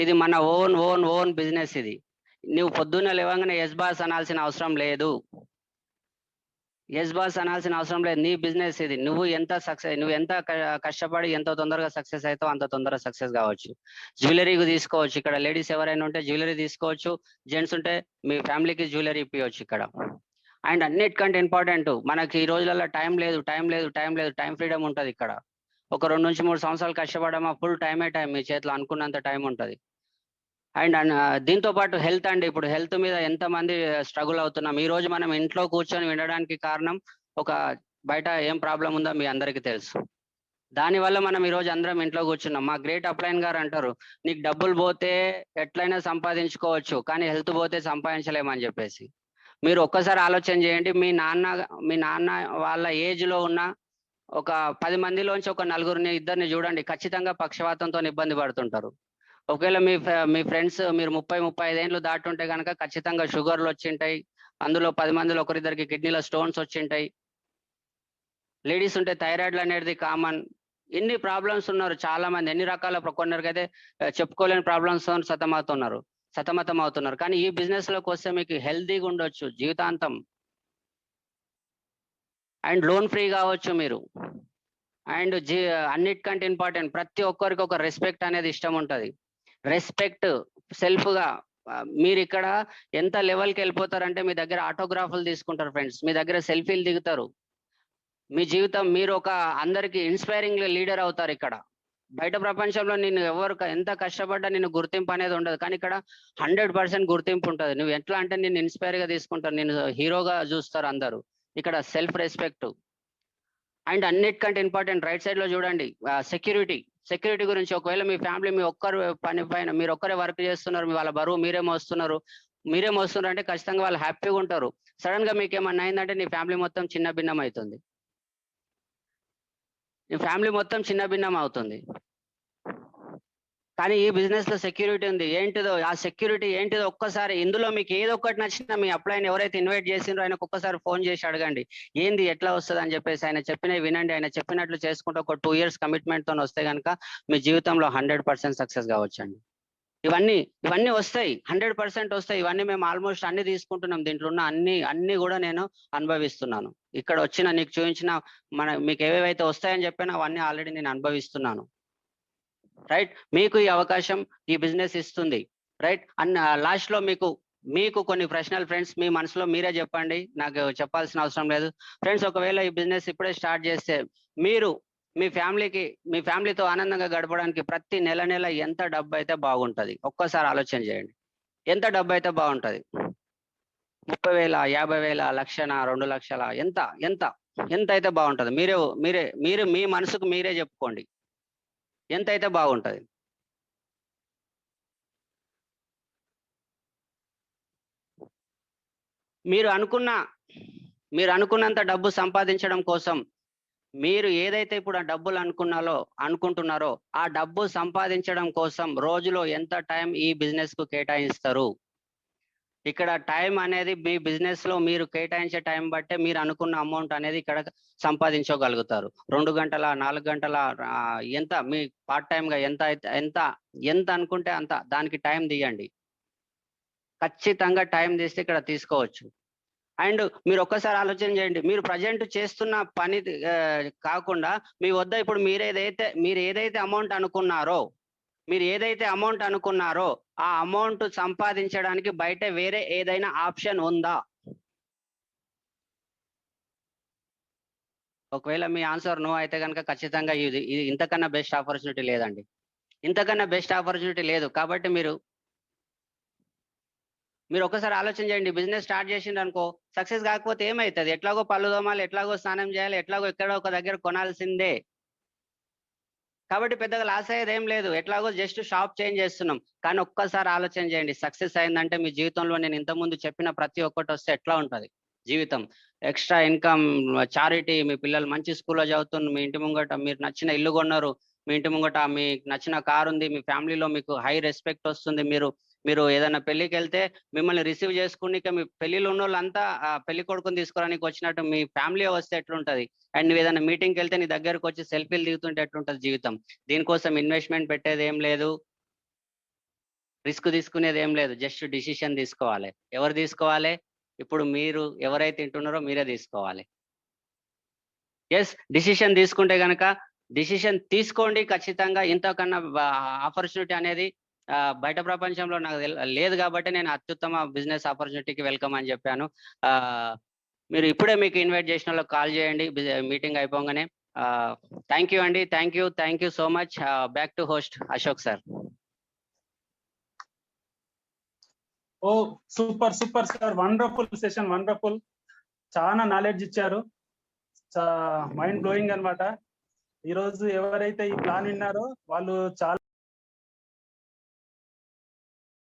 ఇది మన ఓన్ బిజినెస్. ఇది నువ్వు పొద్దున్న లేవగానే ఎస్ బాస్ అనాల్సిన అవసరం లేదు. ఎస్ బాస్ అనాల్సిన అవసరం లేదు. నీ బిజినెస్ ఇది. నువ్వు ఎంత కష్టపడి ఎంత తొందరగా సక్సెస్ అవుతావు అంత తొందరగా సక్సెస్ కావచ్చు. జ్యువెలరీకి తీసుకోవచ్చు. ఇక్కడ లేడీస్ ఎవరైనా ఉంటే జ్యువెలరీ తీసుకోవచ్చు, జెంట్స్ ఉంటే మీ ఫ్యామిలీకి జ్యువెలరీ ఇప్పించవచ్చు ఇక్కడ. అండ్ అన్నిటికంటే ఇంపార్టెంట్, మనకి ఈ రోజులలో టైం లేదు. టైం ఫ్రీడమ్ ఉంటుంది ఇక్కడ. ఒక 2 నుంచి 3 సంవత్సరాలు కష్టపడమా, ఫుల్ టైం మీ చేతిలో అనుకున్నంత టైం ఉంటుంది. అండ్ దీంతో పాటు హెల్త్ అండి. ఇప్పుడు హెల్త్ మీద ఎంతమంది స్ట్రగుల్ అవుతున్నాం. ఈ రోజు మనం ఇంట్లో కూర్చొని వినడానికి కారణం, ఒక బయట ఏం ప్రాబ్లం ఉందో మీ అందరికీ తెలుసు. దానివల్ల మనం ఈ రోజు అందరం ఇంట్లో కూర్చున్నాం. మా గ్రేట్ అప్లైన్ గారు అంటారు, నీకు డబ్బులు పోతే ఎట్లయినా సంపాదించుకోవచ్చు, కానీ హెల్త్ పోతే సంపాదించలేమని చెప్పేసి. మీరు ఒక్కసారి ఆలోచన చేయండి. మీ నాన్న వాళ్ళ ఏజ్ లో ఉన్న ఒక 10 మందిలోంచి ఒక 4 2 చూడండి, ఖచ్చితంగా పక్షవాతంతో ఇబ్బంది పడుతుంటారు. ఒకవేళ మీ ఫ్రెండ్స్ మీరు 30-35 ఏళ్ళు దాటుంటే కనుక ఖచ్చితంగా షుగర్లు వచ్చింటాయి. అందులో 10 మందిలో ఒకరిద్దరికి కిడ్నీలో స్టోన్స్ వచ్చింటాయి. లేడీస్ ఉంటే థైరాయిడ్ అనేది కామన్. ఎన్ని ప్రాబ్లమ్స్ ఉన్నారు చాలా మంది, ఎన్ని రకాల, కొందరికైతే చెప్పుకోలేని ప్రాబ్లమ్స్ సతమతం అవుతున్నారు. కానీ ఈ బిజినెస్ లోకి వస్తే మీకు హెల్తీగా ఉండొచ్చు జీవితాంతం. అండ్ లోన్ ఫ్రీ కావచ్చు మీరు. అండ్ అన్నిటికంటే ఇంపార్టెంట్, ప్రతి ఒక్కరికి ఒక రెస్పెక్ట్ అనేది ఇష్టం ఉంటుంది. రెస్పెక్ట్ సెల్ఫ్ గా మీరు ఇక్కడ ఎంత లెవెల్కి వెళ్ళిపోతారంటే మీ దగ్గర ఆటోగ్రాఫ్లు తీసుకుంటారు ఫ్రెండ్స్, మీ దగ్గర సెల్ఫీలు దిగుతారు. మీ జీవితం, మీరు ఒక అందరికి ఇన్స్పైరింగ్ లీడర్ అవుతారు ఇక్కడ. బయట ప్రపంచంలో నిన్ను ఎవరు ఎంత కష్టపడ్డా నిన్ను గుర్తింపు అనేది ఉండదు, కానీ ఇక్కడ 100% గుర్తింపు ఉంటుంది. నువ్వు ఎట్లా అంటే నిన్ను ఇన్స్పైర్ గా తీసుకుంటారు, నిన్ను హీరోగా చూస్తారు అందరూ. ఇక్కడ సెల్ఫ్ రెస్పెక్ట్. అండ్ అన్నిటికంటే ఇంపార్టెంట్, రైట్ సైడ్ లో చూడండి, సెక్యూరిటీ గురించి. ఒకవేళ మీ ఫ్యామిలీ మీ ఒక్కరు పని పైన మీరు ఒక్కరే వర్క్ చేస్తున్నారు, మీ వాళ్ళ బరువు మీరే మోస్తున్నారు అంటే ఖచ్చితంగా వాళ్ళు హ్యాపీగా ఉంటారు. సడన్ గా మీకు ఏమన్నా అయిందంటే నీ ఫ్యామిలీ మొత్తం చిన్న భిన్నం అవుతుంది. కానీ ఈ బిజినెస్ లో సెక్యూరిటీ ఉంది. ఏంటిదో ఆ సెక్యూరిటీ ఏంటిదో ఒక్కసారి, ఇందులో మీకు ఏదో ఒకటి నచ్చినా మీ అప్లైని ఎవరైతే ఇన్వైట్ చేసిండ్రో ఆయనకు ఒక్కసారి ఫోన్ చేసి అడగండి, ఏంది ఎట్లా వస్తుంది అని చెప్పేసి. ఆయన చెప్పినవి వినండి, ఆయన చెప్పినట్లు చేసుకుంటే ఒక 2 years కమిట్మెంట్ తో వస్తే కనుక మీ జీవితంలో 100% సక్సెస్ కావచ్చండి. ఇవన్నీ వస్తాయి, 100% వస్తాయి. ఇవన్నీ మేము ఆల్మోస్ట్ అన్ని తీసుకుంటున్నాం. దీంట్లో ఉన్న అన్ని కూడా నేను అనుభవిస్తున్నాను. ఇక్కడ వచ్చిన నీకు చూపించిన మీకు ఏవేవైతే వస్తాయని చెప్పినా అవన్నీ ఆల్రెడీ నేను అనుభవిస్తున్నాను. రైట్, మీకు ఈ అవకాశం ఈ బిజినెస్ ఇస్తుంది. రైట్, అండ్ లాస్ట్ లో మీకు కొన్ని ప్రశ్నలు ఫ్రెండ్స్, మీ మనసులో మీరే చెప్పండి, నాకు చెప్పాల్సిన అవసరం లేదు. ఫ్రెండ్స్, ఒకవేళ ఈ బిజినెస్ ఇప్పుడే స్టార్ట్ చేస్తే మీరు మీ ఫ్యామిలీతో ఆనందంగా గడపడానికి ప్రతి నెల ఎంత డబ్బు అయితే బాగుంటది? ఒక్కసారి ఆలోచన చేయండి. ఎంత డబ్బు అయితే బాగుంటది? 30,000, 50,000, 1,00,000, 2 లక్షల, ఎంత అయితే బాగుంటది? మీరు మీ మనసుకు మీరే చెప్పుకోండి, ఎంత అయితే బాగుంటది? మీరు అనుకున్నంత డబ్బు సంపాదించడం కోసం మీరు ఏదైతే ఇప్పుడు ఆ డబ్బులు అనుకుంటున్నారో ఆ డబ్బు సంపాదించడం కోసం రోజులో ఎంత టైం ఈ బిజినెస్ కు కేటాయిస్తారు? ఇక్కడ టైం అనేది మీ బిజినెస్ లో మీరు కేటాయించే టైం బట్టే మీరు అనుకున్న అమౌంట్ అనేది ఇక్కడ సంపాదించగలుగుతారు. 2 గంటల 4 గంటల ఎంత మీ పార్ట్ టైం గా ఎంత అనుకుంటే అంత దానికి టైం తీయండి. ఖచ్చితంగా టైం తీస్తే ఇక్కడ తీసుకోవచ్చు. అండ్ మీరు ఒక్కసారి ఆలోచన చేయండి, మీరు ప్రజెంట్ చేస్తున్న పని కాకుండా మీ వద్ద ఇప్పుడు మీరు ఏదైతే అమౌంట్ అనుకున్నారో ఆ అమౌంట్ సంపాదించడానికి బయట వేరే ఏదైనా ఆప్షన్ ఉందా? ఒకవేళ మీ ఆన్సర్ నో అయితే కనుక ఖచ్చితంగా ఇది ఇంతకన్నా బెస్ట్ ఆపర్చునిటీ లేదండి. ఇంతకన్నా బెస్ట్ ఆపర్చునిటీ లేదు. కాబట్టి మీరు ఒకసారి ఆలోచన చేయండి. బిజినెస్ స్టార్ట్ చేసిండ్రు అనుకో, సక్సెస్ కాకపోతే ఏమవుతుంది? ఎట్లాగో పళ్ళు తోమాలి, ఎట్లాగో స్నానం చేయాలి, ఎట్లాగో ఎక్కడో ఒక దగ్గర కొనాల్సిందే. కాబట్టి పెద్దగా లాస్ అయ్యేది ఏం లేదు. ఎట్లాగో జస్ట్ షాప్ చేంజ్ చేస్తున్నాం. కానీ ఒక్కసారి ఆలోచన చేయండి, సక్సెస్ అయిందంటే మీ జీవితంలో నేను ఇంతకుముందు చెప్పిన ప్రతి ఒక్కటి వస్తే ఎట్లా ఉంటది జీవితం? ఎక్స్ట్రా ఇన్కమ్, చారిటీ, మీ పిల్లలు మంచి స్కూల్లో చదువుతున్నారు, మీ ఇంటి ముంగట మీరు నచ్చిన ఇల్లు కొన్నారు, మీ ఇంటి ముంగట మీకు నచ్చిన కారు ఉంది, మీ ఫ్యామిలీలో మీకు హై రెస్పెక్ట్ వస్తుంది. మీరు ఏదైనా పెళ్లికి వెళ్తే మిమ్మల్ని రిసీవ్ చేసుకుని మీ పెళ్లిలో ఉన్న వాళ్ళంతా పెళ్లి కొడుకుని తీసుకోవడానికి వచ్చినట్టు మీ ఫ్యామిలీ వస్తే ఎట్లుంటది? అండ్ నువ్వు ఏదైనా మీటింగ్కి వెళ్తే నీ దగ్గరకు వచ్చి సెల్ఫీలు దిగుతుంటే ఎట్లుంటది జీవితం? దీనికోసం ఇన్వెస్ట్మెంట్ పెట్టేది ఏం లేదు, రిస్క్ తీసుకునేది ఏం లేదు. జస్ట్ డిసిషన్ తీసుకోవాలి. ఎవరు తీసుకోవాలి? ఇప్పుడు మీరు ఎవరైతే వింటున్నారో మీరే తీసుకోవాలి. ఎస్, డిసిషన్ తీసుకుంటే గనక డిసిషన్ తీసుకోండి. ఖచ్చితంగా ఇంతకన్నా ఆపర్చునిటీ అనేది బయట ప్రపంచంలో నాకు లేదు కాబట్టి నేను అత్యుత్తమ బిజినెస్ ఆపర్చునిటీకి వెల్కమ్ అని చెప్పాను. మీరు ఇప్పుడే మీకు ఇన్వైట్ చేసిన వాళ్ళకి కాల్ చేయండి మీటింగ్ అయిపోగానే. థ్యాంక్ యూ అండి. Thank you so much. Back to host Ashok sir. Oh super sir, wonderful session, wonderful. చాలా నాలెడ్జ్ ఇచ్చారు, మైండ్ బ్లోయింగ్ అన్నమాట. ఈ రోజు ఎవరైతే ఈ ప్లాన్ విన్నారో వాళ్ళు చాలా